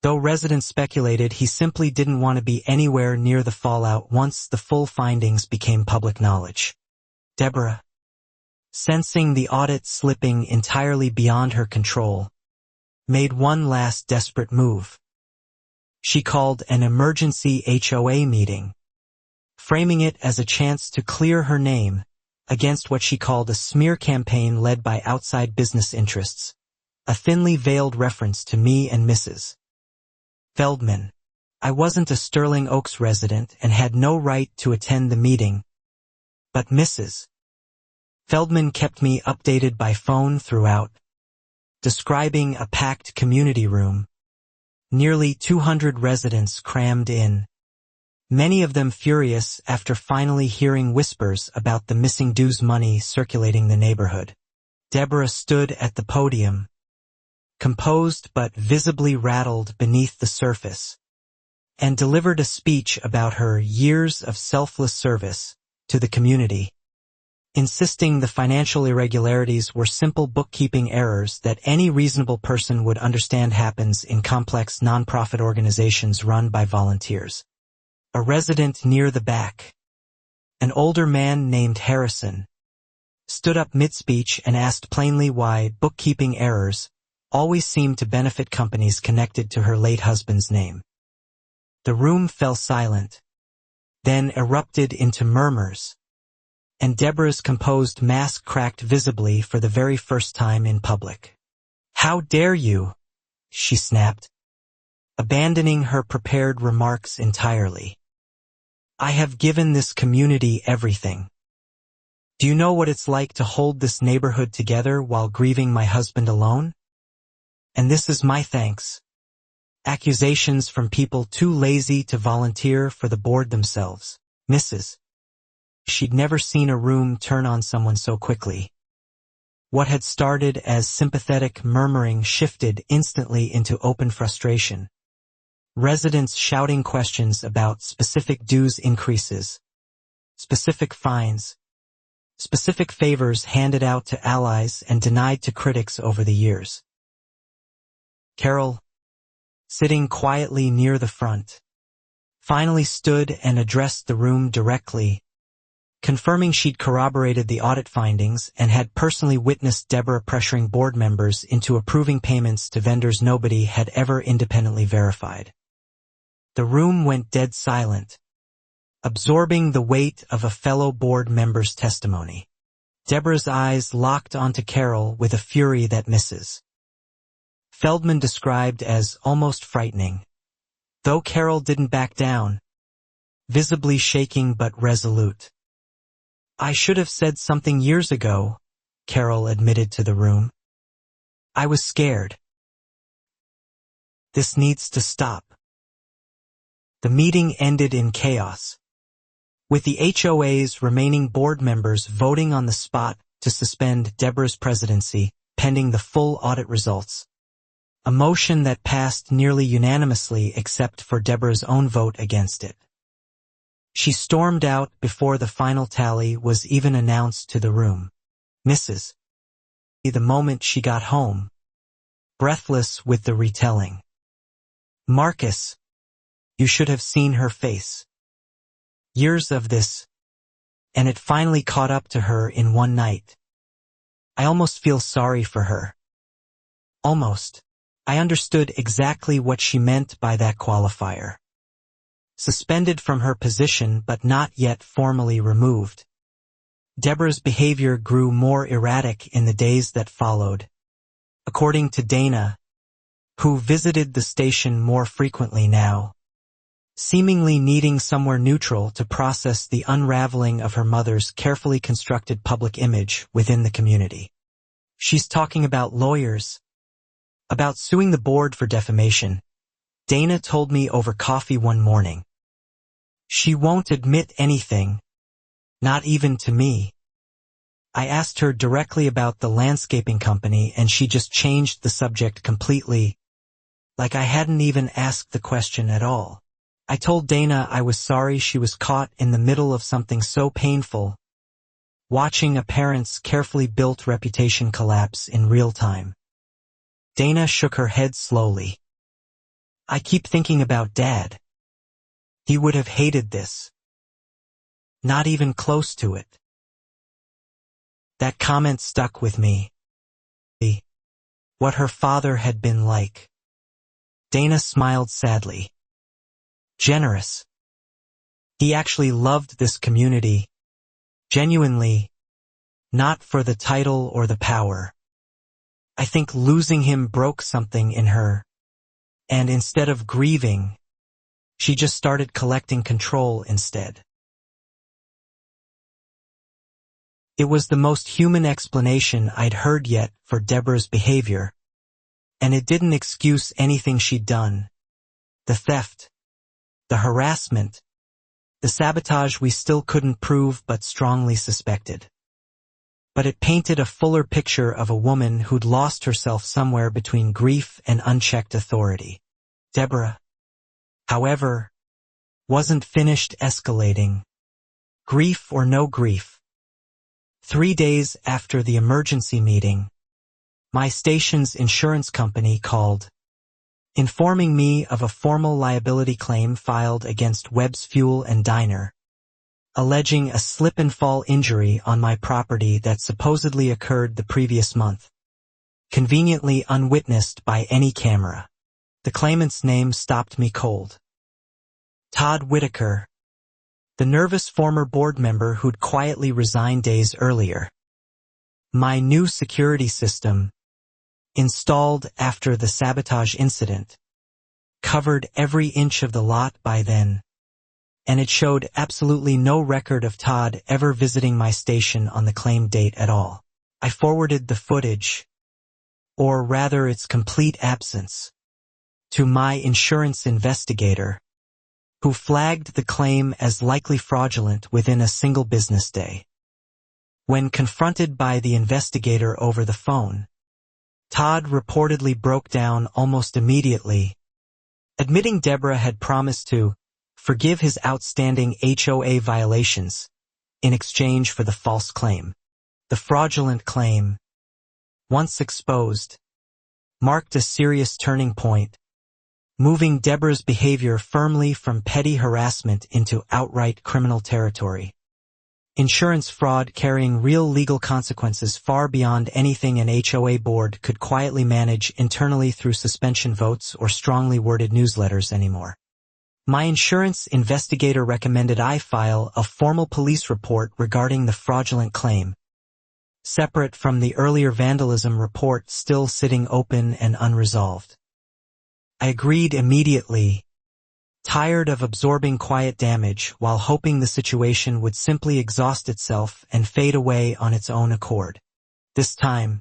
Though residents speculated he simply didn't want to be anywhere near the fallout once the full findings became public knowledge. Deborah, sensing the audit slipping entirely beyond her control, made one last desperate move. She called an emergency HOA meeting, framing it as a chance to clear her name against what she called a smear campaign led by outside business interests, a thinly veiled reference to me and Mrs. Feldman. I wasn't a Sterling Oaks resident and had no right to attend the meeting, but Mrs. Feldman kept me updated by phone throughout, describing a packed community room, nearly 200 residents crammed in, many of them furious after finally hearing whispers about the missing dues money circulating the neighborhood. Deborah stood at the podium, composed but visibly rattled beneath the surface, and delivered a speech about her years of selfless service to the community, insisting the financial irregularities were simple bookkeeping errors that any reasonable person would understand happens in complex nonprofit organizations run by volunteers. A resident near the back, an older man named Harrison, stood up mid-speech and asked plainly why bookkeeping errors always seemed to benefit companies connected to her late husband's name. The room fell silent, then erupted into murmurs, and Deborah's composed mask cracked visibly for the very first time in public. "How dare you?" she snapped, abandoning her prepared remarks entirely. "I have given this community everything. Do you know what it's like to hold this neighborhood together while grieving my husband alone? And this is my thanks. Accusations from people too lazy to volunteer for the board themselves. Mrs. She'd never seen a room turn on someone so quickly. What had started as sympathetic murmuring shifted instantly into open frustration. Residents shouting questions about specific dues increases, specific fines, specific favors handed out to allies and denied to critics over the years. Carol, sitting quietly near the front, finally stood and addressed the room directly, confirming she'd corroborated the audit findings and had personally witnessed Deborah pressuring board members into approving payments to vendors nobody had ever independently verified. The room went dead silent, absorbing the weight of a fellow board member's testimony. Deborah's eyes locked onto Carol with a fury that Mrs. Feldman described as almost frightening, though Carol didn't back down, visibly shaking but resolute. "I should have said something years ago," Carol admitted to the room. "I was scared. This needs to stop." The meeting ended in chaos, with the HOA's remaining board members voting on the spot to suspend Deborah's presidency pending the full audit results, a motion that passed nearly unanimously except for Deborah's own vote against it. She stormed out before the final tally was even announced to the room. Mrs. The moment she got home, breathless with the retelling. "Marcus, you should have seen her face. Years of this, and it finally caught up to her in one night. I almost feel sorry for her. Almost. I understood exactly what she meant by that qualifier. Suspended from her position but not yet formally removed. Deborah's behavior grew more erratic in the days that followed. According to Dana, who visited the station more frequently now, seemingly needing somewhere neutral to process the unraveling of her mother's carefully constructed public image within the community. "She's talking about lawyers, about suing the board for defamation," Dana told me over coffee one morning. "She won't admit anything, not even to me." I asked her directly about the landscaping company and she just changed the subject completely, like I hadn't even asked the question at all. I told Dana I was sorry she was caught in the middle of something so painful, watching a parent's carefully built reputation collapse in real time. Dana shook her head slowly. I keep thinking about Dad. He would have hated this. Not even close to it. That comment stuck with me. What her father had been like. Dana smiled sadly. Generous. He actually loved this community. Genuinely. Not for the title or the power. I think losing him broke something in her. And instead of grieving, she just started collecting control instead. It was the most human explanation I'd heard yet for Deborah's behavior. And it didn't excuse anything she'd done. The theft. The harassment. The sabotage we still couldn't prove but strongly suspected. But it painted a fuller picture of a woman who'd lost herself somewhere between grief and unchecked authority. Deborah, however, wasn't finished escalating. Grief or no grief. 3 days after the emergency meeting, my station's insurance company called, informing me of a formal liability claim filed against Webb's Fuel and Diner, alleging a slip-and-fall injury on my property that supposedly occurred the previous month, conveniently unwitnessed by any camera. The claimant's name stopped me cold. Todd Whitaker, the nervous former board member who'd quietly resigned days earlier. My new security system, installed after the sabotage incident, covered every inch of the lot by then, and it showed absolutely no record of Todd ever visiting my station on the claim date at all. I forwarded the footage, or rather its complete absence, to my insurance investigator, who flagged the claim as likely fraudulent within a single business day. When confronted by the investigator over the phone, Todd reportedly broke down almost immediately, admitting Deborah had promised to forgive his outstanding HOA violations in exchange for the false claim. The fraudulent claim, once exposed, marked a serious turning point, moving Deborah's behavior firmly from petty harassment into outright criminal territory. Insurance fraud carrying real legal consequences far beyond anything an HOA board could quietly manage internally through suspension votes or strongly worded newsletters anymore. My insurance investigator recommended I file a formal police report regarding the fraudulent claim, separate from the earlier vandalism report still sitting open and unresolved. I agreed immediately, tired of absorbing quiet damage while hoping the situation would simply exhaust itself and fade away on its own accord. This time,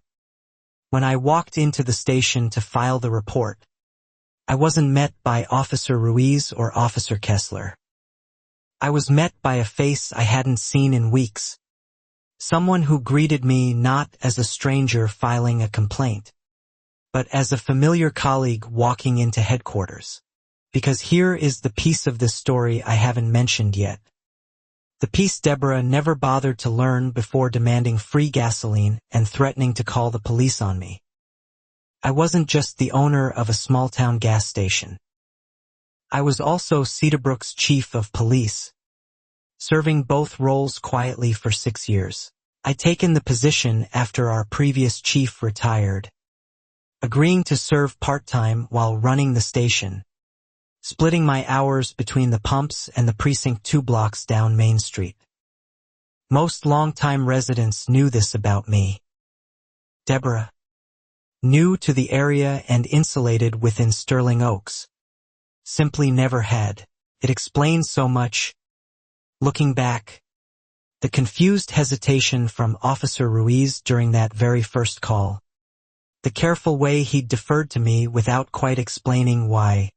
when I walked into the station to file the report, I wasn't met by Officer Ruiz or Officer Kessler. I was met by a face I hadn't seen in weeks, someone who greeted me not as a stranger filing a complaint, but as a familiar colleague walking into headquarters. Because here is the piece of this story I haven't mentioned yet. The piece Deborah never bothered to learn before demanding free gasoline and threatening to call the police on me. I wasn't just the owner of a small-town gas station. I was also Cedarbrook's chief of police, serving both roles quietly for 6 years. I'd taken the position after our previous chief retired, agreeing to serve part-time while running the station, splitting my hours between the pumps and the precinct 2 blocks down Main Street. Most longtime residents knew this about me. Deborah, new to the area and insulated within Sterling Oaks, simply never had. It explains so much. Looking back, the confused hesitation from Officer Ruiz during that very first call, the careful way he'd deferred to me without quite explaining why,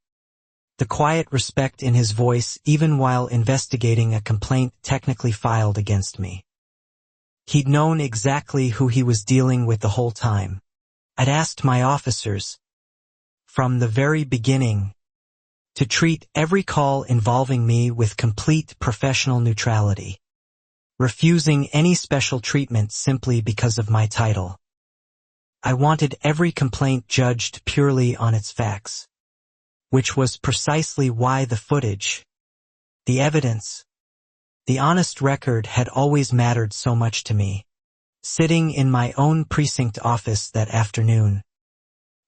the quiet respect in his voice even while investigating a complaint technically filed against me. He'd known exactly who he was dealing with the whole time. I'd asked my officers, from the very beginning, to treat every call involving me with complete professional neutrality, refusing any special treatment simply because of my title. I wanted every complaint judged purely on its facts. which was precisely why the footage, the evidence, the honest record had always mattered so much to me. Sitting in my own precinct office that afternoon,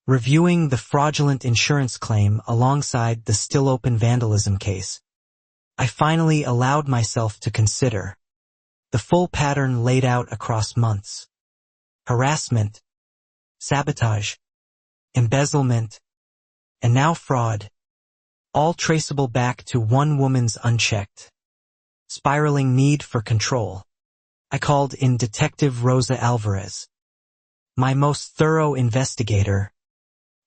reviewing the fraudulent insurance claim alongside the still open vandalism case, I finally allowed myself to consider the full pattern laid out across months. Harassment, sabotage, embezzlement, and now fraud, all traceable back to one woman's unchecked, spiraling need for control. I called in Detective Rosa Alvarez, my most thorough investigator,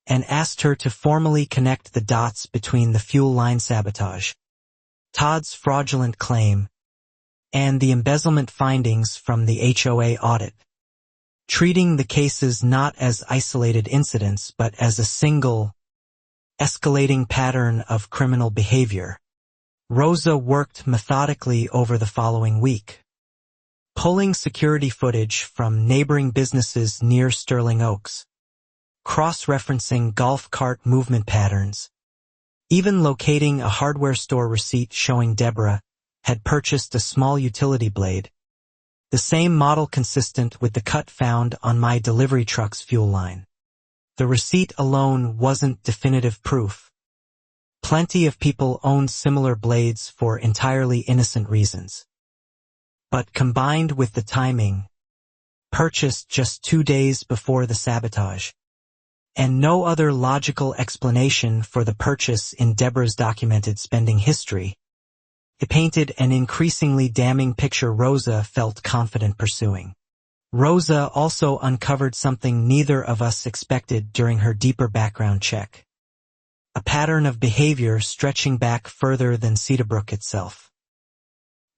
and asked her to formally connect the dots between the fuel line sabotage, Todd's fraudulent claim, and the embezzlement findings from the HOA audit, treating the cases not as isolated incidents but as a single, escalating pattern of criminal behavior. Rosa worked methodically over the following week, pulling security footage from neighboring businesses near Sterling Oaks, cross-referencing golf cart movement patterns, even locating a hardware store receipt showing Deborah had purchased a small utility blade, the same model consistent with the cut found on my delivery truck's fuel line. The receipt alone wasn't definitive proof. Plenty of people owned similar blades for entirely innocent reasons. But combined with the timing, purchased just 2 days before the sabotage, and no other logical explanation for the purchase in Deborah's documented spending history, it painted an increasingly damning picture Rosa felt confident pursuing. Rosa also uncovered something neither of us expected during her deeper background check. A pattern of behavior stretching back further than Cedarbrook itself.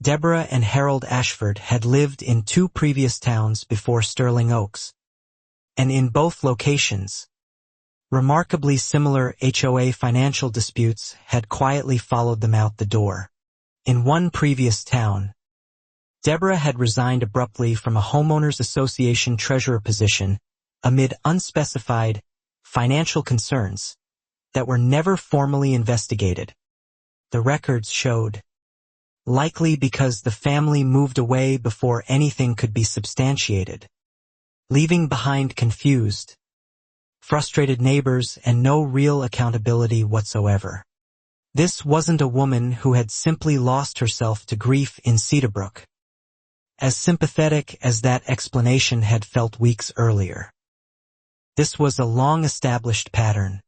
Deborah and Harold Ashford had lived in 2 previous towns before Sterling Oaks, and in both locations, remarkably similar HOA financial disputes had quietly followed them out the door. In one previous town, Deborah had resigned abruptly from a homeowners association treasurer position amid unspecified financial concerns that were never formally investigated. The records showed, likely because the family moved away before anything could be substantiated, leaving behind confused, frustrated neighbors and no real accountability whatsoever. This wasn't a woman who had simply lost herself to grief in Cedarbrook, as sympathetic as that explanation had felt weeks earlier. This was a long-established pattern,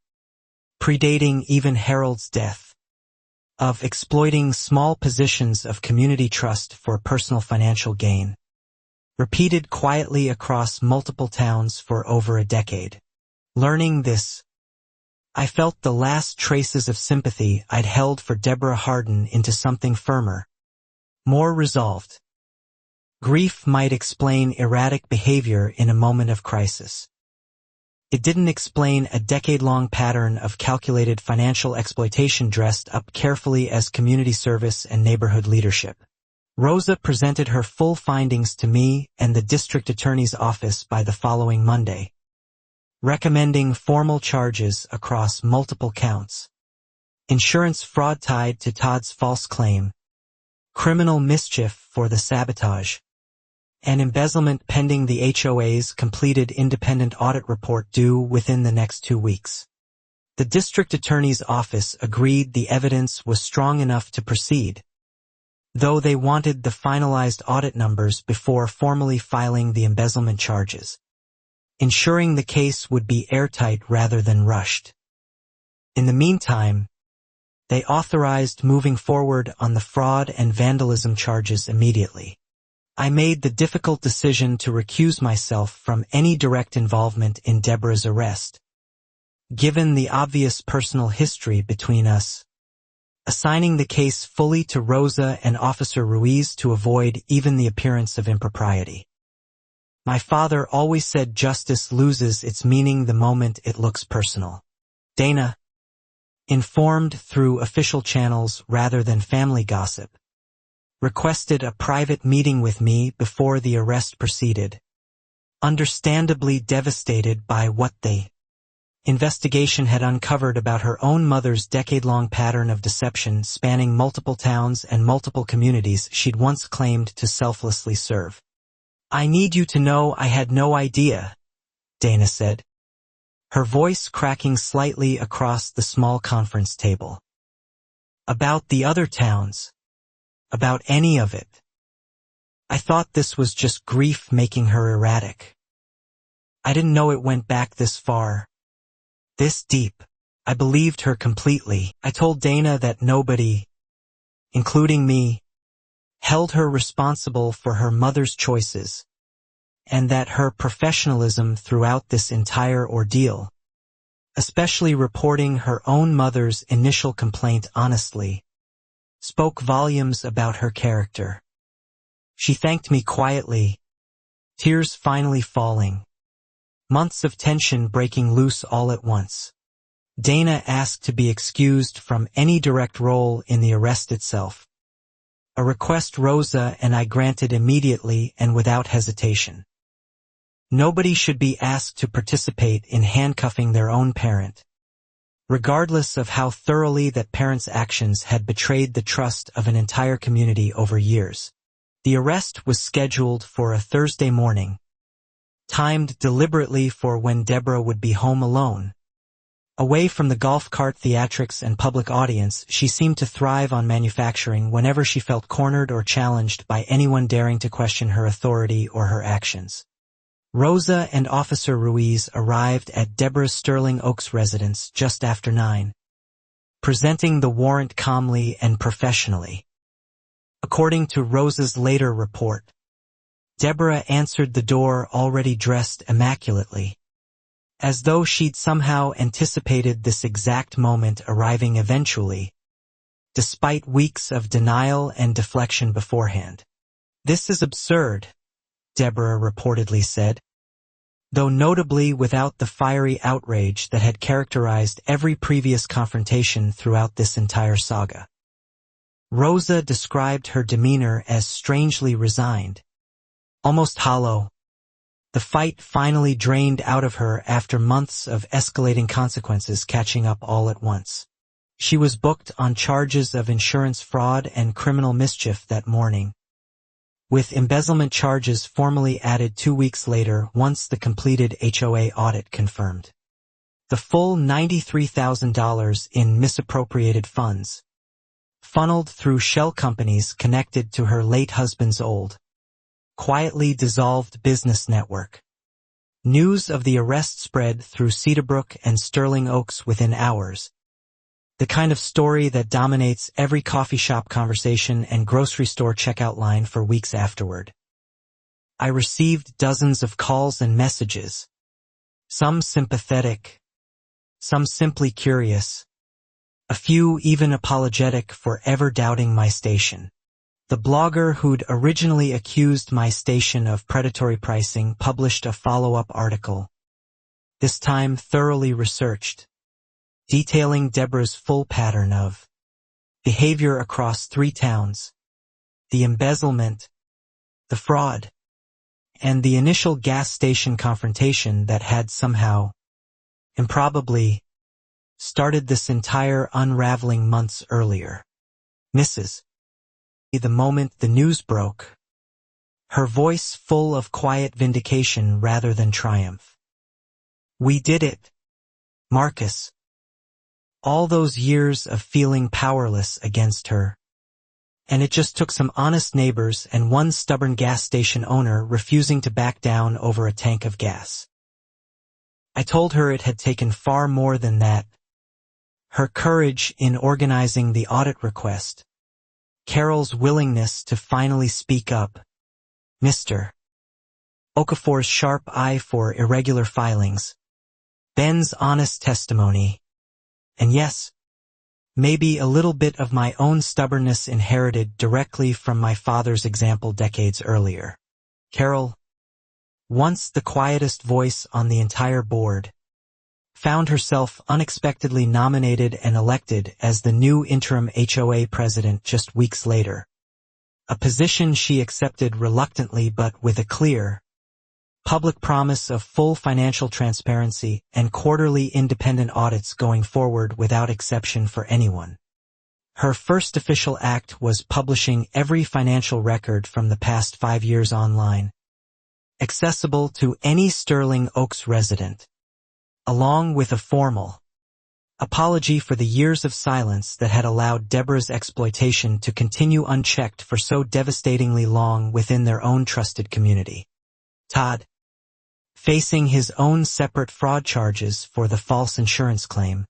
predating even Harold's death, of exploiting small positions of community trust for personal financial gain, repeated quietly across multiple towns for over a decade. Learning this, I felt the last traces of sympathy I'd held for Deborah harden into something firmer, more resolved. Grief might explain erratic behavior in a moment of crisis. It didn't explain a decade-long pattern of calculated financial exploitation dressed up carefully as community service and neighborhood leadership. Rosa presented her full findings to me and the district attorney's office by the following Monday, recommending formal charges across multiple counts: insurance fraud tied to Todd's false claim, criminal mischief for the sabotage, and embezzlement pending the HOA's completed independent audit report due within the next 2 weeks. The district attorney's office agreed the evidence was strong enough to proceed, though they wanted the finalized audit numbers before formally filing the embezzlement charges, ensuring the case would be airtight rather than rushed. In the meantime, they authorized moving forward on the fraud and vandalism charges immediately. I made the difficult decision to recuse myself from any direct involvement in Deborah's arrest, given the obvious personal history between us, assigning the case fully to Rosa and Officer Ruiz to avoid even the appearance of impropriety. My father always said justice loses its meaning the moment it looks personal. Dana, informed through official channels rather than family gossip, requested a private meeting with me before the arrest proceeded, understandably devastated by what they investigation had uncovered about her own mother's decade-long pattern of deception spanning multiple towns and multiple communities she'd once claimed to selflessly serve. "I need you to know I had no idea," Dana said, her voice cracking slightly across the small conference table. "About the other towns. About any of it. I thought this was just grief making her erratic. I didn't know it went back this far. This deep." I believed her completely. I told Dana that nobody, including me, held her responsible for her mother's choices, and that her professionalism throughout this entire ordeal, especially reporting her own mother's initial complaint honestly, spoke volumes about her character. She thanked me quietly, tears finally falling, months of tension breaking loose all at once. Dana asked to be excused from any direct role in the arrest itself, a request Rosa and I granted immediately and without hesitation. Nobody should be asked to participate in handcuffing their own parent, regardless of how thoroughly that parent's actions had betrayed the trust of an entire community over years. The arrest was scheduled for a Thursday morning, timed deliberately for when Deborah would be home alone. Away from the golf cart theatrics and public audience, she seemed to thrive on manufacturing whenever she felt cornered or challenged by anyone daring to question her authority or her actions. Rosa and Officer Ruiz arrived at Deborah's Sterling Oaks residence just after 9, presenting the warrant calmly and professionally. According to Rosa's later report, Deborah answered the door already dressed immaculately, as though she'd somehow anticipated this exact moment arriving eventually, despite weeks of denial and deflection beforehand. "This is absurd," Deborah reportedly said, though notably without the fiery outrage that had characterized every previous confrontation throughout this entire saga. Rosa described her demeanor as strangely resigned, almost hollow. The fight finally drained out of her after months of escalating consequences catching up all at once. She was booked on charges of insurance fraud and criminal mischief that morning, with embezzlement charges formally added 2 weeks later once the completed HOA audit confirmed the full $93,000 in misappropriated funds, funneled through shell companies connected to her late husband's old, quietly dissolved business network. News of the arrest spread through Cedarbrook and Sterling Oaks within hours, the kind of story that dominates every coffee shop conversation and grocery store checkout line for weeks afterward. I received dozens of calls and messages, some sympathetic, some simply curious, a few even apologetic for ever doubting my station. The blogger who'd originally accused my station of predatory pricing published a follow-up article, this time thoroughly researched, detailing Deborah's full pattern of behavior across 3 towns, the embezzlement, the fraud, and the initial gas station confrontation that had somehow, improbably, started this entire unraveling months earlier. Mrs. The moment the news broke, her voice full of quiet vindication rather than triumph. "We did it, Marcus." All those years of feeling powerless against her. And it just took some honest neighbors and one stubborn gas station owner refusing to back down over a tank of gas. I told her it had taken far more than that. Her courage in organizing the audit request, Carol's willingness to finally speak up, Mr. Okafor's sharp eye for irregular filings, Ben's honest testimony, and yes, maybe a little bit of my own stubbornness inherited directly from my father's example decades earlier. Carol, once the quietest voice on the entire board, found herself unexpectedly nominated and elected as the new interim HOA president just weeks later, a position she accepted reluctantly but with a clear, public promise of full financial transparency and quarterly independent audits going forward without exception for anyone. Her first official act was publishing every financial record from the past 5 years online, accessible to any Sterling Oaks resident, along with a formal apology for the years of silence that had allowed Deborah's exploitation to continue unchecked for so devastatingly long within their own trusted community. Todd, facing his own separate fraud charges for the false insurance claim,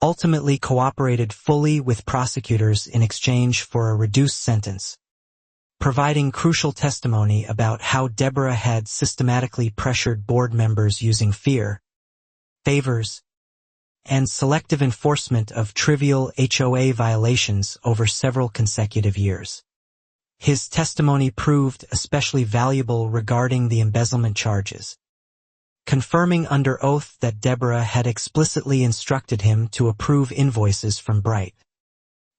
ultimately cooperated fully with prosecutors in exchange for a reduced sentence, providing crucial testimony about how Deborah had systematically pressured board members using fear, favors, and selective enforcement of trivial HOA violations over several consecutive years. His testimony proved especially valuable regarding the embezzlement charges, confirming under oath that Deborah had explicitly instructed him to approve invoices from Bright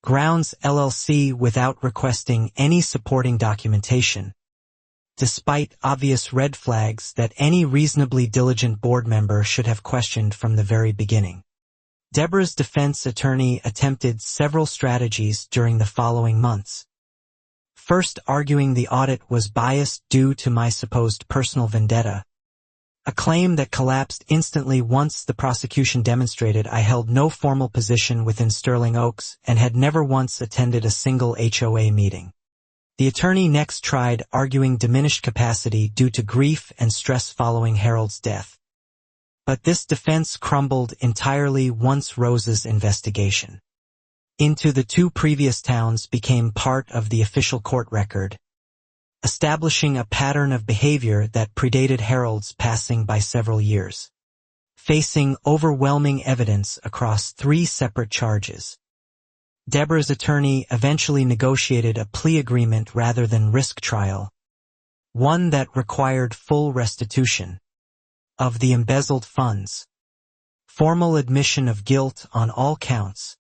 Grounds LLC without requesting any supporting documentation, despite obvious red flags that any reasonably diligent board member should have questioned from the very beginning. Deborah's defense attorney attempted several strategies during the following months. First, arguing the audit was biased due to my supposed personal vendetta, a claim that collapsed instantly once the prosecution demonstrated I held no formal position within Sterling Oaks and had never once attended a single HOA meeting. The attorney next tried arguing diminished capacity due to grief and stress following Harold's death. But this defense crumbled entirely once Rose's investigation into the 2 previous towns became part of the official court record, establishing a pattern of behavior that predated Harold's passing by several years. Facing overwhelming evidence across 3 separate charges, Deborah's attorney eventually negotiated a plea agreement rather than risk trial, one that required full restitution of the embezzled funds, formal admission of guilt on all counts,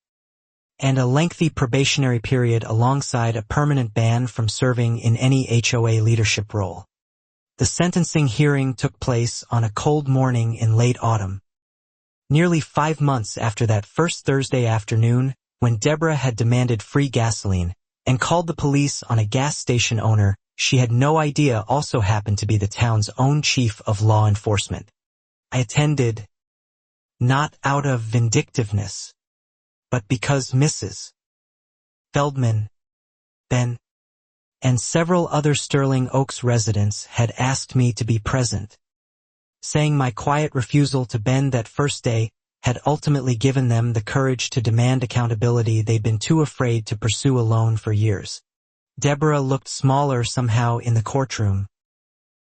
and a lengthy probationary period alongside a permanent ban from serving in any HOA leadership role. The sentencing hearing took place on a cold morning in late autumn, nearly 5 months after that first Thursday afternoon when Deborah had demanded free gasoline and called the police on a gas station owner she had no idea also happened to be the town's own chief of law enforcement. I attended, not out of vindictiveness, but because Mrs. Feldman, Ben, and several other Sterling Oaks residents had asked me to be present, saying my quiet refusal to bend that first day had ultimately given them the courage to demand accountability they'd been too afraid to pursue alone for years. Deborah looked smaller somehow in the courtroom,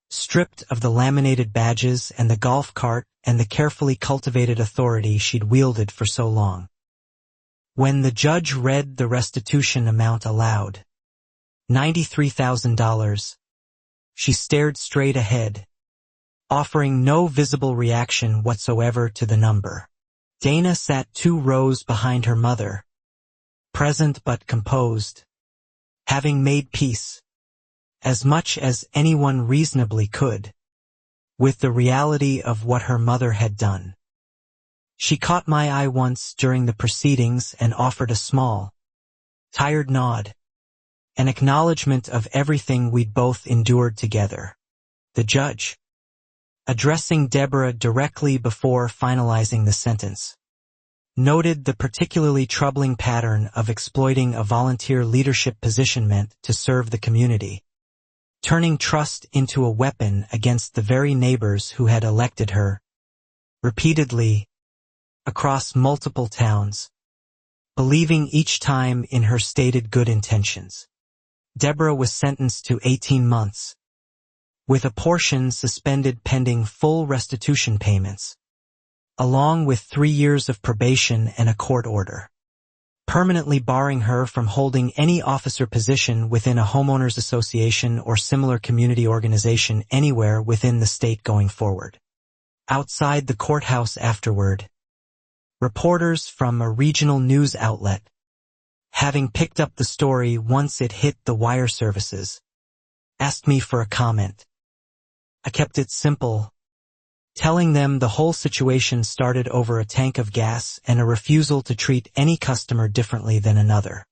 stripped of the laminated badges and the golf cart and the carefully cultivated authority she'd wielded for so long. When the judge read the restitution amount aloud, $93,000, she stared straight ahead, offering no visible reaction whatsoever to the number. Dana sat 2 rows behind her mother, present but composed, having made peace, as much as anyone reasonably could, with the reality of what her mother had done. She caught my eye once during the proceedings and offered a small, tired nod, an acknowledgement of everything we'd both endured together. The judge, addressing Deborah directly before finalizing the sentence, noted the particularly troubling pattern of exploiting a volunteer leadership position meant to serve the community, turning trust into a weapon against the very neighbors who had elected her, repeatedly, across multiple towns, believing each time in her stated good intentions. Deborah was sentenced to 18 months, with a portion suspended pending full restitution payments, along with 3 years of probation and a court order, permanently barring her from holding any officer position within a homeowners association or similar community organization anywhere within the state going forward. Outside the courthouse afterward, reporters from a regional news outlet, having picked up the story once it hit the wire services, asked me for a comment. I kept it simple, telling them the whole situation started over a tank of gas and a refusal to treat any customer differently than another.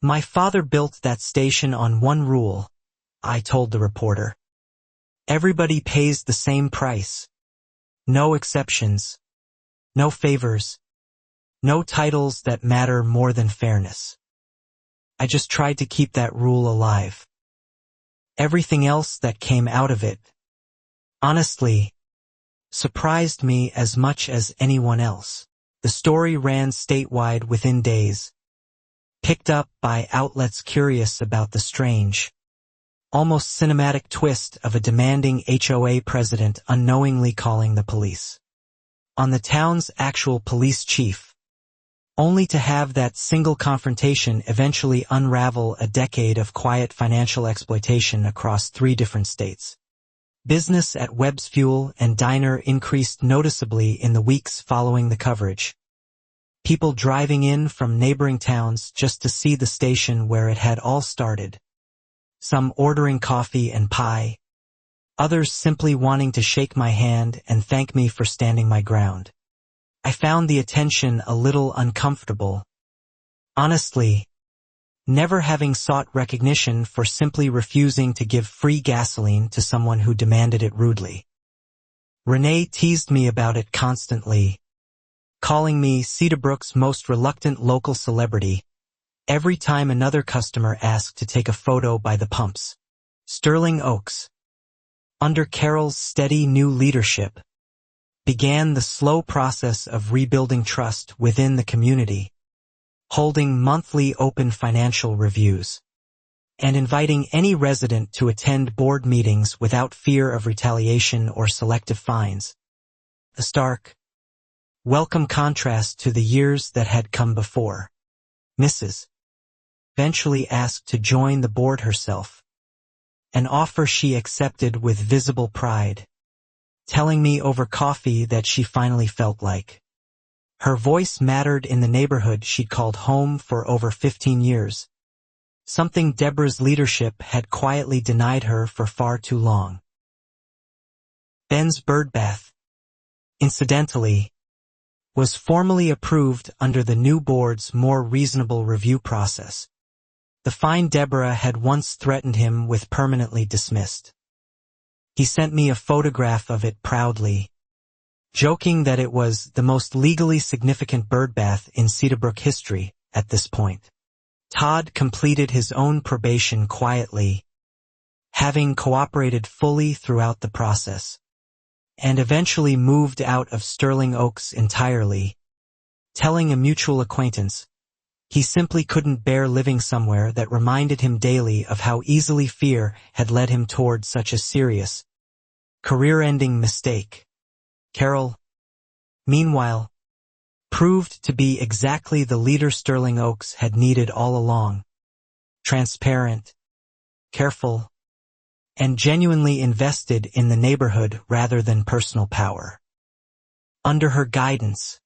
My father built that station on one rule, I told the reporter. Everybody pays the same price. No exceptions. No favors. No titles that matter more than fairness. I just tried to keep that rule alive. Everything else that came out of it, honestly, surprised me as much as anyone else. The story ran statewide within days, picked up by outlets curious about the strange, almost cinematic twist of a demanding HOA president unknowingly calling the police on the town's actual police chief, only to have that single confrontation eventually unravel a decade of quiet financial exploitation across 3 different states. Business at Webb's Fuel and Diner increased noticeably in the weeks following the coverage. People driving in from neighboring towns just to see the station where it had all started. Some ordering coffee and pie. Others simply wanting to shake my hand and thank me for standing my ground. I found the attention a little uncomfortable. Honestly, never having sought recognition for simply refusing to give free gasoline to someone who demanded it rudely. Renee teased me about it constantly, calling me Cedarbrook's most reluctant local celebrity every time another customer asked to take a photo by the pumps. Sterling Oaks, under Carol's steady new leadership, began the slow process of rebuilding trust within the community, holding monthly open financial reviews, and inviting any resident to attend board meetings without fear of retaliation or selective fines. A stark, welcome contrast to the years that had come before. Mrs. eventually asked to join the board herself, an offer she accepted with visible pride, telling me over coffee that she finally felt like her voice mattered in the neighborhood she'd called home for over 15 years, something Deborah's leadership had quietly denied her for far too long. Ben's birdbath, incidentally, was formally approved under the new board's more reasonable review process. The fine Deborah had once threatened him with permanently dismissed. He sent me a photograph of it proudly, joking that it was the most legally significant birdbath in Cedarbrook history at this point. Todd completed his own probation quietly, having cooperated fully throughout the process, and eventually moved out of Sterling Oaks entirely, telling a mutual acquaintance he simply couldn't bear living somewhere that reminded him daily of how easily fear had led him toward such a serious, career-ending mistake. Carol, meanwhile, proved to be exactly the leader Sterling Oaks had needed all along. Transparent, careful, and genuinely invested in the neighborhood rather than personal power. Under her guidance,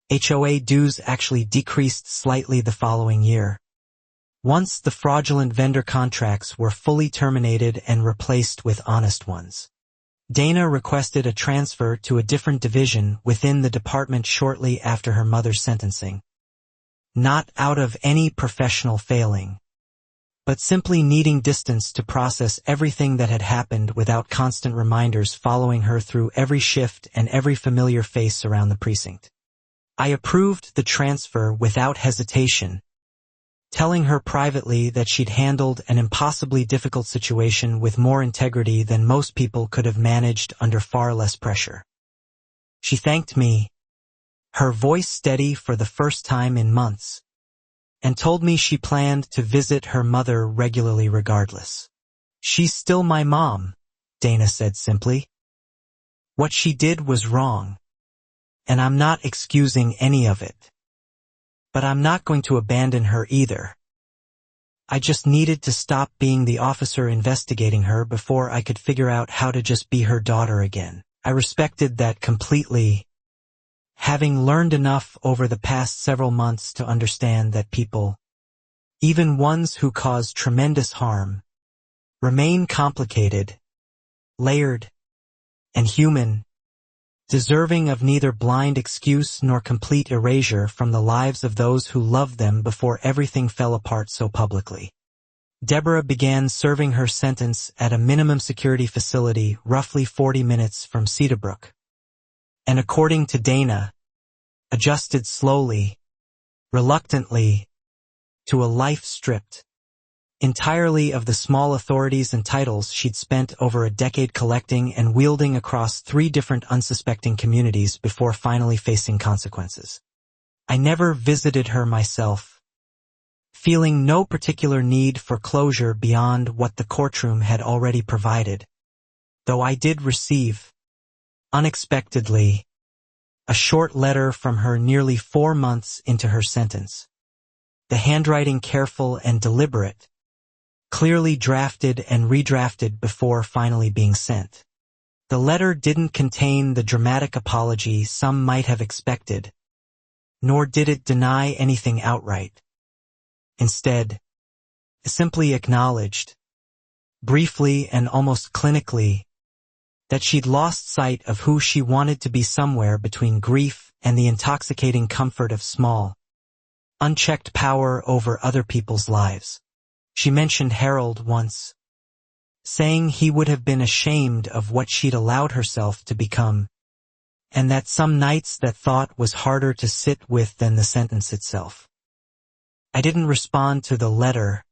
HOA dues actually decreased slightly the following year, once the fraudulent vendor contracts were fully terminated and replaced with honest ones. Dana requested a transfer to a different division within the department shortly after her mother's sentencing. Not out of any professional failing, but simply needing distance to process everything that had happened without constant reminders following her through every shift and every familiar face around the precinct. I approved the transfer without hesitation, telling her privately that she'd handled an impossibly difficult situation with more integrity than most people could have managed under far less pressure. She thanked me, her voice steady for the first time in months, and told me she planned to visit her mother regularly regardless. "She's still my mom," Dana said simply. "What she did was wrong, and I'm not excusing any of it. But I'm not going to abandon her either. I just needed to stop being the officer investigating her before I could figure out how to just be her daughter again." I respected that completely, having learned enough over the past several months to understand that people, even ones who cause tremendous harm, remain complicated, layered, and human, deserving of neither blind excuse nor complete erasure from the lives of those who loved them before everything fell apart so publicly. Deborah began serving her sentence at a minimum security facility roughly 40 minutes from Cedarbrook. And according to Dana, adjusted slowly, reluctantly, to a life stripped entirely of the small authorities and titles she'd spent over a decade collecting and wielding across 3 different unsuspecting communities before finally facing consequences. I never visited her myself, feeling no particular need for closure beyond what the courtroom had already provided, though I did receive, unexpectedly, a short letter from her nearly 4 months into her sentence. The handwriting careful and deliberate, clearly drafted and redrafted before finally being sent. The letter didn't contain the dramatic apology some might have expected, nor did it deny anything outright. Instead, it simply acknowledged, briefly and almost clinically, that she'd lost sight of who she wanted to be somewhere between grief and the intoxicating comfort of small, unchecked power over other people's lives. She mentioned Harold once, saying he would have been ashamed of what she'd allowed herself to become, and that some nights that thought was harder to sit with than the sentence itself. I didn't respond to the letter,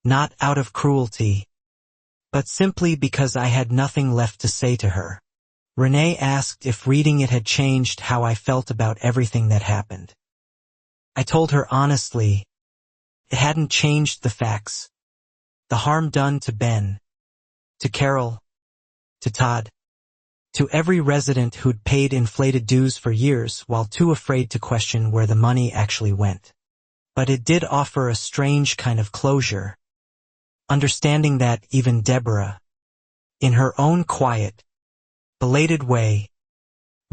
not out of cruelty, but simply because I had nothing left to say to her. Renee asked if reading it had changed how I felt about everything that happened. I told her honestly, it hadn't changed the facts. The harm done to Ben, to Carol, to Todd, to every resident who'd paid inflated dues for years while too afraid to question where the money actually went. But it did offer a strange kind of closure, understanding that even Deborah, in her own quiet, belated way,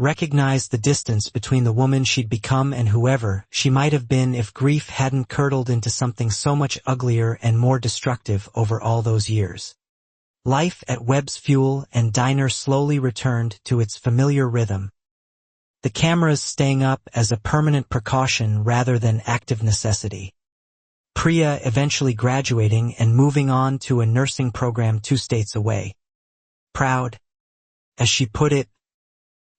recognized the distance between the woman she'd become and whoever she might have been if grief hadn't curdled into something so much uglier and more destructive over all those years. Life at Webb's Fuel and Diner slowly returned to its familiar rhythm, the cameras staying up as a permanent precaution rather than active necessity. Priya eventually graduating and moving on to a nursing program 2 states away. Proud, as she put it,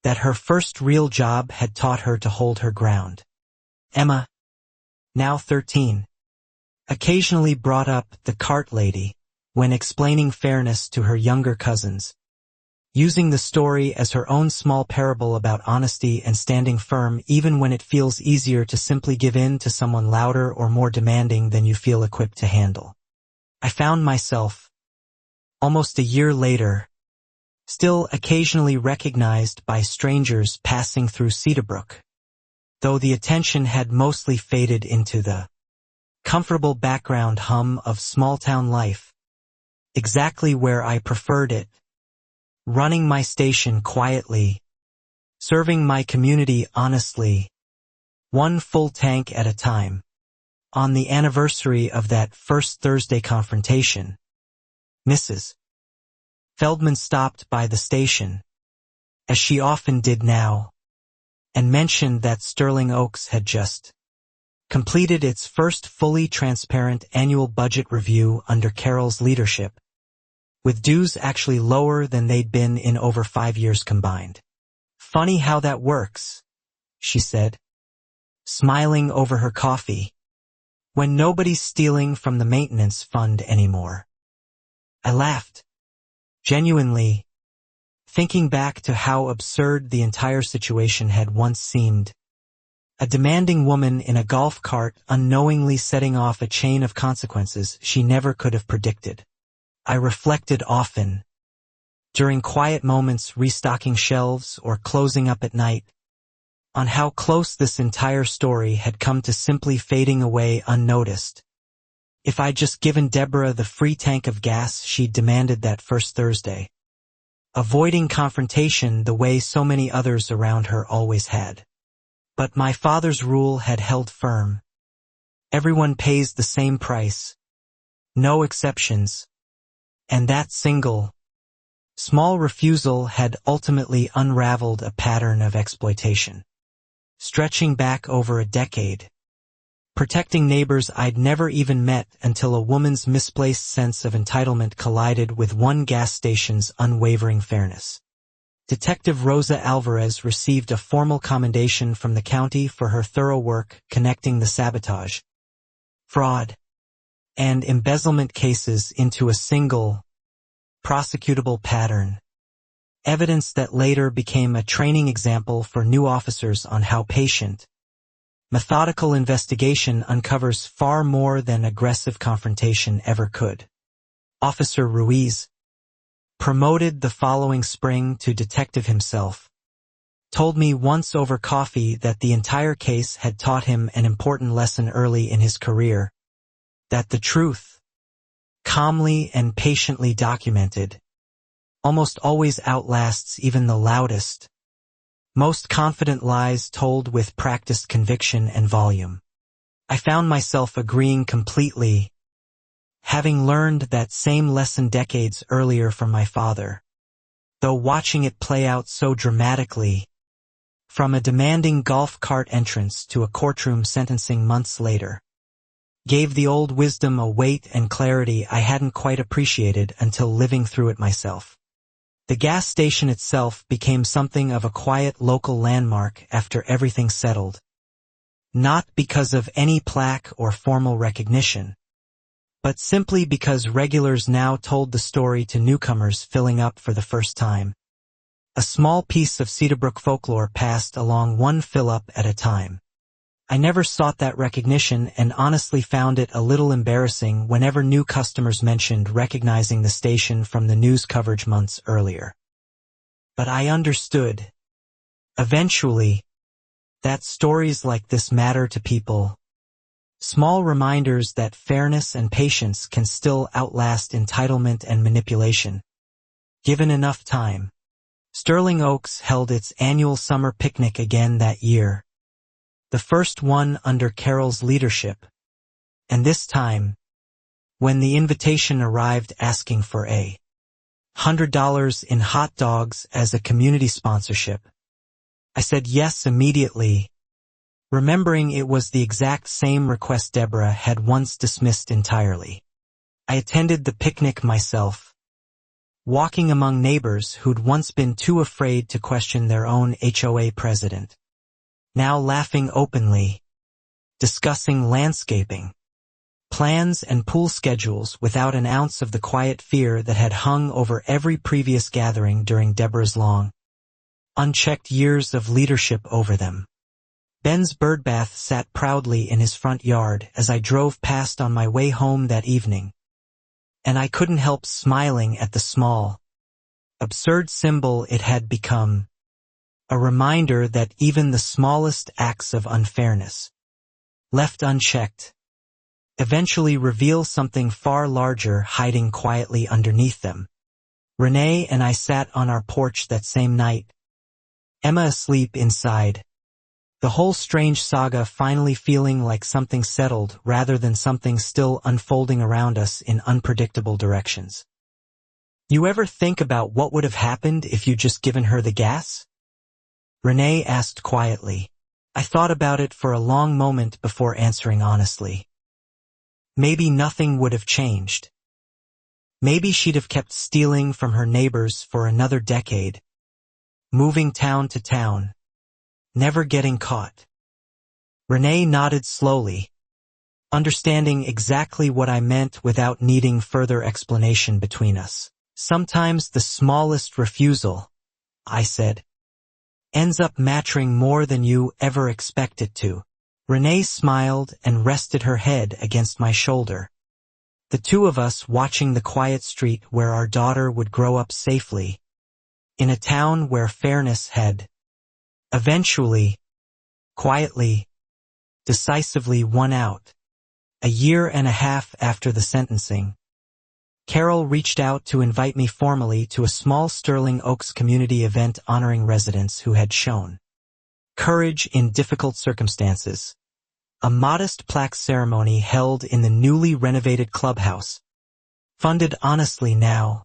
that her first real job had taught her to hold her ground. Emma, now 13, occasionally brought up the cart lady when explaining fairness to her younger cousins, using the story as her own small parable about honesty and standing firm even when it feels easier to simply give in to someone louder or more demanding than you feel equipped to handle. I found myself, almost a year later, still occasionally recognized by strangers passing through Cedarbrook, though the attention had mostly faded into the comfortable background hum of small-town life, exactly where I preferred it, running my station quietly, serving my community honestly, one full tank at a time. On the anniversary of that first Thursday confrontation, Mrs. Feldman stopped by the station, as she often did now, and mentioned that Sterling Oaks had just completed its first fully transparent annual budget review under Carol's leadership, with dues actually lower than they'd been in over 5 years combined. Funny how that works, she said, smiling over her coffee, when nobody's stealing from the maintenance fund anymore. I laughed, genuinely, thinking back to how absurd the entire situation had once seemed. A demanding woman in a golf cart unknowingly setting off a chain of consequences she never could have predicted. I reflected often, during quiet moments restocking shelves or closing up at night, on how close this entire story had come to simply fading away unnoticed. If I'd just given Deborah the free tank of gas she'd demanded that first Thursday, avoiding confrontation the way so many others around her always had. But my father's rule had held firm. Everyone pays the same price, no exceptions, and that single, Small refusal had ultimately unraveled a pattern of exploitation, stretching back over a decade, protecting neighbors I'd never even met until a woman's misplaced sense of entitlement collided with one gas station's unwavering fairness. Detective Rosa Alvarez received a formal commendation from the county for her thorough work connecting the sabotage, fraud, and embezzlement cases into a single, prosecutable pattern. Evidence that later became a training example for new officers on how patient, methodical investigation uncovers far more than aggressive confrontation ever could. Officer Ruiz, promoted the following spring to detective himself, told me once over coffee that the entire case had taught him an important lesson early in his career, that the truth, calmly and patiently documented, almost always outlasts even the loudest, most confident lies told with practiced conviction and volume. I found myself agreeing completely, having learned that same lesson decades earlier from my father, though watching it play out so dramatically, from a demanding golf cart entrance to a courtroom sentencing months later, gave the old wisdom a weight and clarity I hadn't quite appreciated until living through it myself. The gas station itself became something of a quiet local landmark after everything settled, not because of any plaque or formal recognition, but simply because regulars now told the story to newcomers filling up for the first time. A small piece of Cedarbrook folklore passed along one fill-up at a time. I never sought that recognition and honestly found it a little embarrassing whenever new customers mentioned recognizing the station from the news coverage months earlier. But I understood, eventually, that stories like this matter to people. Small reminders that fairness and patience can still outlast entitlement and manipulation, given enough time. Sterling Oaks held its annual summer picnic again that year, the first one under Carol's leadership, and this time, when the invitation arrived asking for $100 in hot dogs as a community sponsorship, I said yes immediately, remembering it was the exact same request Deborah had once dismissed entirely. I attended the picnic myself, walking among neighbors who'd once been too afraid to question their own HOA president, now laughing openly, discussing landscaping, plans and pool schedules without an ounce of the quiet fear that had hung over every previous gathering during Deborah's long, unchecked years of leadership over them. Ben's birdbath sat proudly in his front yard as I drove past on my way home that evening, and I couldn't help smiling at the small, absurd symbol it had become, a reminder that even the smallest acts of unfairness, left unchecked, eventually reveal something far larger hiding quietly underneath them. Renee and I sat on our porch that same night, Emma asleep inside, the whole strange saga finally feeling like something settled rather than something still unfolding around us in unpredictable directions. You ever think about what would have happened if you'd just given her the gas? Renee asked quietly. I thought about it for a long moment before answering honestly. Maybe nothing would have changed. Maybe she'd have kept stealing from her neighbors for another decade, moving town to town, never getting caught. Renee nodded slowly, understanding exactly what I meant without needing further explanation between us. Sometimes the smallest refusal, I said, ends up mattering more than you ever expect it to. Renee smiled and rested her head against my shoulder. The two of us watching the quiet street where our daughter would grow up safely, in a town where fairness had, eventually, quietly, decisively won out. A year and a half after the sentencing, Carol reached out to invite me formally to a small Sterling Oaks community event honoring residents who had shown courage in difficult circumstances. A modest plaque ceremony held in the newly renovated clubhouse, funded honestly now,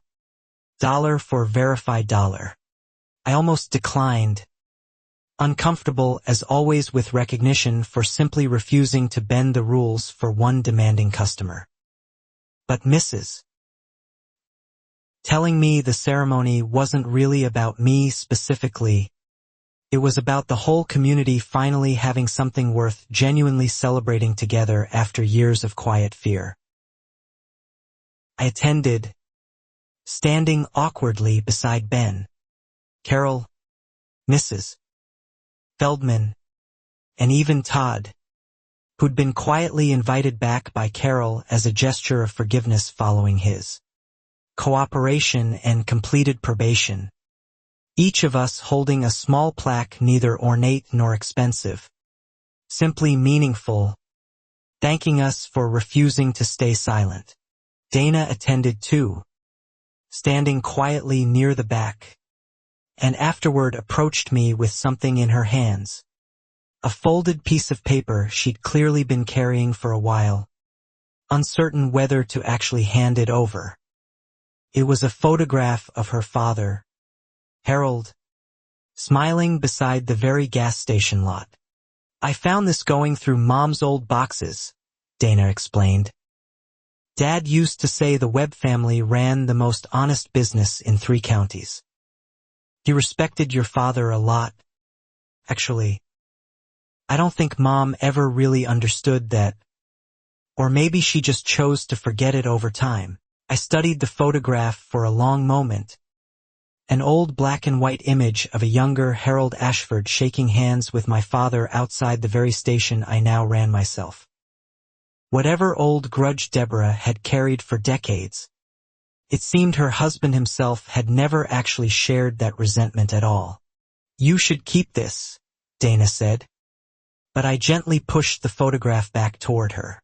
Dollar for verified dollar. I almost declined, uncomfortable as always with recognition for simply refusing to bend the rules for one demanding customer. But Mrs. telling me the ceremony wasn't really about me specifically. It was about the whole community finally having something worth genuinely celebrating together after years of quiet fear. I attended, standing awkwardly beside Ben, Carol, Mrs. Feldman, and even Todd, who'd been quietly invited back by Carol as a gesture of forgiveness following his cooperation and completed probation. Each of us holding a small plaque neither ornate nor expensive, simply meaningful, thanking us for refusing to stay silent. Dana attended too, standing quietly near the back, and afterward approached me with something in her hands. A folded piece of paper she'd clearly been carrying for a while, uncertain whether to actually hand it over. It was a photograph of her father, Harold, smiling beside the very gas station lot. I found this going through Mom's old boxes, Dana explained. Dad used to say the Webb family ran the most honest business in 3 counties. He respected your father a lot. Actually, I don't think Mom ever really understood that. Or maybe she just chose to forget it over time. I studied the photograph for a long moment. An old black and white image of a younger Harold Ashford shaking hands with my father outside the very station I now ran myself. Whatever old grudge Deborah had carried for decades, it seemed her husband himself had never actually shared that resentment at all. You should keep this, Dana said. But I gently pushed the photograph back toward her.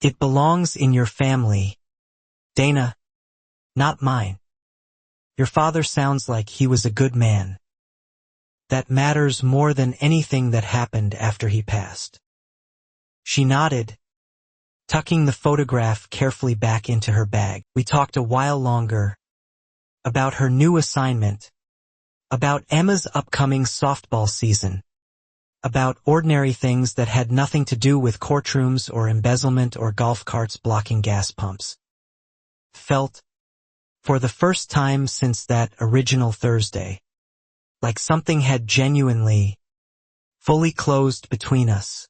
It belongs in your family, Dana, not mine. Your father sounds like he was a good man. That matters more than anything that happened after he passed. She nodded, tucking the photograph carefully back into her bag. We talked a while longer about her new assignment, about Emma's upcoming softball season, about ordinary things that had nothing to do with courtrooms or embezzlement or golf carts blocking gas pumps. Felt, for the first time since that original Thursday, like something had genuinely, fully closed between us.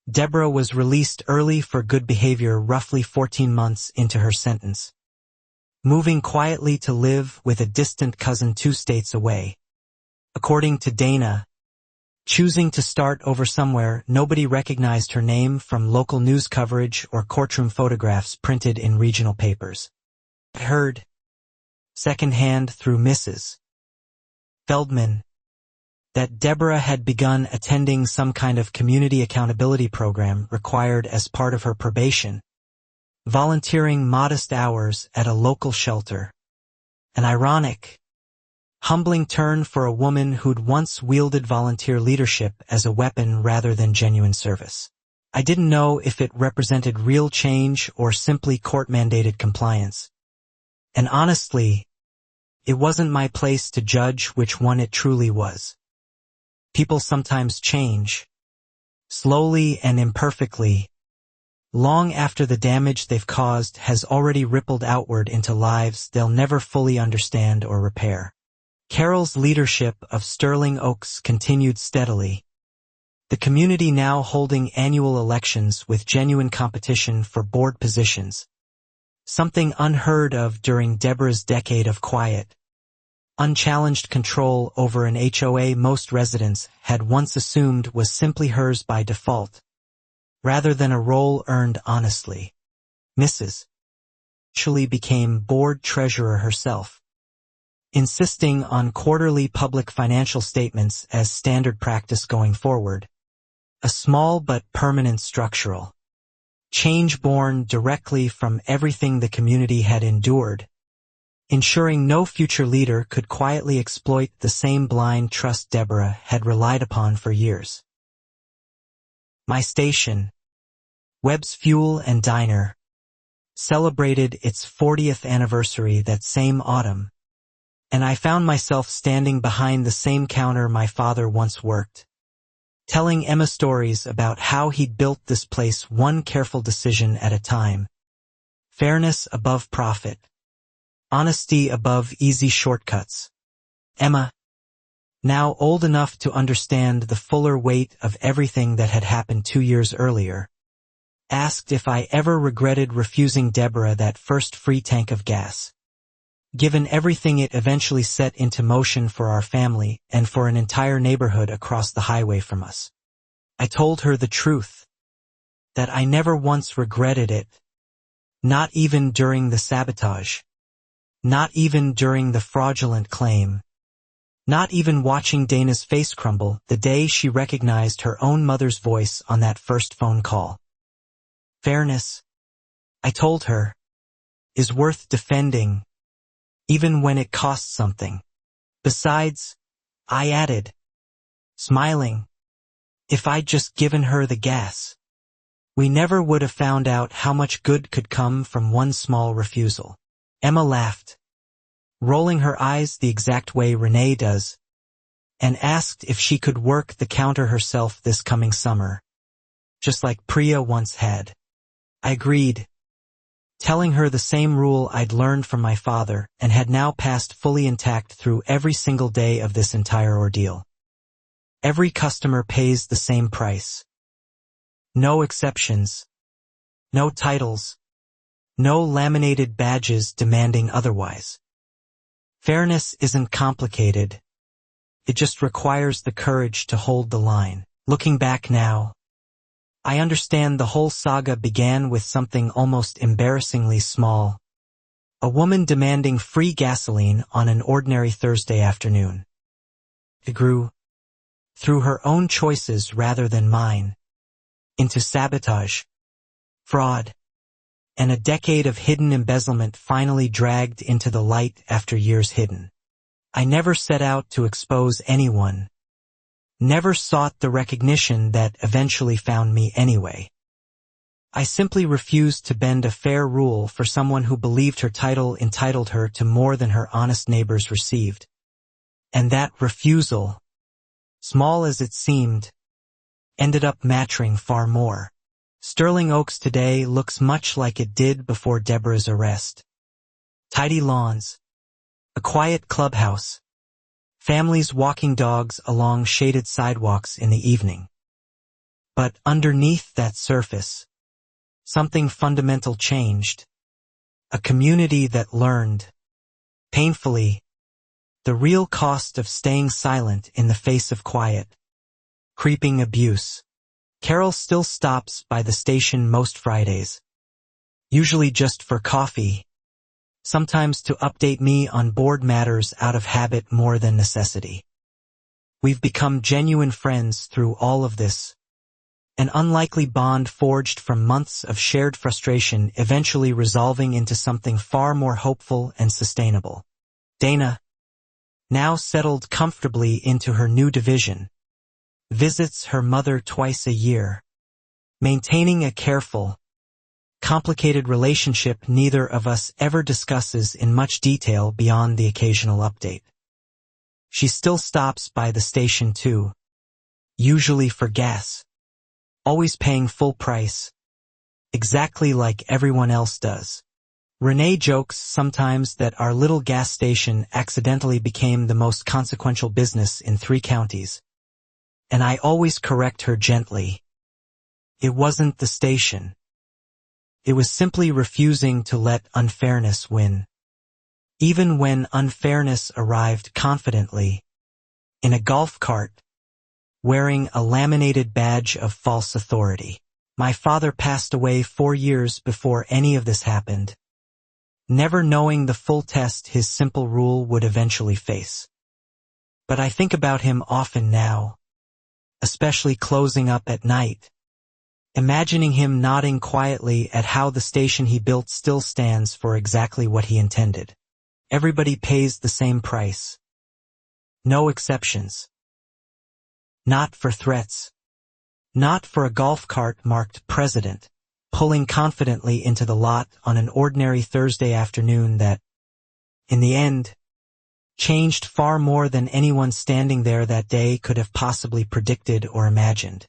Deborah was released early for good behavior roughly 14 months into her sentence, moving quietly to live with a distant cousin 2 states away. According to Dana, choosing to start over somewhere nobody recognized her name from local news coverage or courtroom photographs printed in regional papers. I heard, secondhand through Mrs. Feldman, that Deborah had begun attending some kind of community accountability program required as part of her probation, volunteering modest hours at a local shelter. An ironic, humbling turn for a woman who'd once wielded volunteer leadership as a weapon rather than genuine service. I didn't know if it represented real change or simply court-mandated compliance. And honestly, it wasn't my place to judge which one it truly was. People sometimes change, slowly and imperfectly, long after the damage they've caused has already rippled outward into lives they'll never fully understand or repair. Carol's leadership of Sterling Oaks continued steadily, the community now holding annual elections with genuine competition for board positions, something unheard of during Deborah's decade of quiet, unchallenged control over an HOA most residents had once assumed was simply hers by default, rather than a role earned honestly. Mrs. actually became board treasurer herself, insisting on quarterly public financial statements as standard practice going forward, a small but permanent structural change born directly from everything the community had endured, ensuring no future leader could quietly exploit the same blind trust Deborah had relied upon for years. My station, Webb's Fuel and Diner, celebrated its 40th anniversary that same autumn, and I found myself standing behind the same counter my father once worked, telling Emma stories about how he'd built this place one careful decision at a time. Fairness above profit. Honesty above easy shortcuts. Emma, now old enough to understand the fuller weight of everything that had happened 2 years earlier, asked if I ever regretted refusing Deborah that first free tank of gas. Given everything it eventually set into motion for our family and for an entire neighborhood across the highway from us, I told her the truth, that I never once regretted it, not even during the sabotage, not even during the fraudulent claim, not even watching Dana's face crumble the day she recognized her own mother's voice on that first phone call. Fairness, I told her, is worth defending, even when it costs something. Besides, I added, smiling, if I'd just given her the gas, we never would have found out how much good could come from one small refusal. Emma laughed, rolling her eyes the exact way Renee does, and asked if she could work the counter herself this coming summer, just like Priya once had. I agreed, telling her the same rule I'd learned from my father and had now passed fully intact through every single day of this entire ordeal. Every customer pays the same price. No exceptions. No titles. No laminated badges demanding otherwise. Fairness isn't complicated. It just requires the courage to hold the line. Looking back now, I understand the whole saga began with something almost embarrassingly small. A woman demanding free gasoline on an ordinary Thursday afternoon. It grew, through her own choices rather than mine, into sabotage, fraud, and a decade of hidden embezzlement finally dragged into the light after years hidden. I never set out to expose anyone, never sought the recognition that eventually found me anyway. I simply refused to bend a fair rule for someone who believed her title entitled her to more than her honest neighbors received. And that refusal, small as it seemed, ended up mattering far more. Sterling Oaks today looks much like it did before Deborah's arrest. Tidy lawns, a quiet clubhouse, families walking dogs along shaded sidewalks in the evening. But underneath that surface, something fundamental changed. A community that learned, painfully, the real cost of staying silent in the face of quiet, creeping abuse. Carol still stops by the station most Fridays, usually just for coffee, sometimes to update me on board matters out of habit more than necessity. We've become genuine friends through all of this, an unlikely bond forged from months of shared frustration eventually resolving into something far more hopeful and sustainable. Dana, now settled comfortably into her new division, visits her mother twice a year, maintaining a careful, complicated relationship neither of us ever discusses in much detail beyond the occasional update. She still stops by the station too, usually for gas, always paying full price, exactly like everyone else does. Renee jokes sometimes that our little gas station accidentally became the most consequential business in 3 counties. And I always correct her gently. It wasn't the station. It was simply refusing to let unfairness win. Even when unfairness arrived confidently, in a golf cart, wearing a laminated badge of false authority. My father passed away 4 years before any of this happened, never knowing the full test his simple rule would eventually face. But I think about him often now, especially closing up at night, imagining him nodding quietly at how the station he built still stands for exactly what he intended. Everybody pays the same price. No exceptions. Not for threats. Not for a golf cart marked President, pulling confidently into the lot on an ordinary Thursday afternoon that, in the end, changed far more than anyone standing there that day could have possibly predicted or imagined.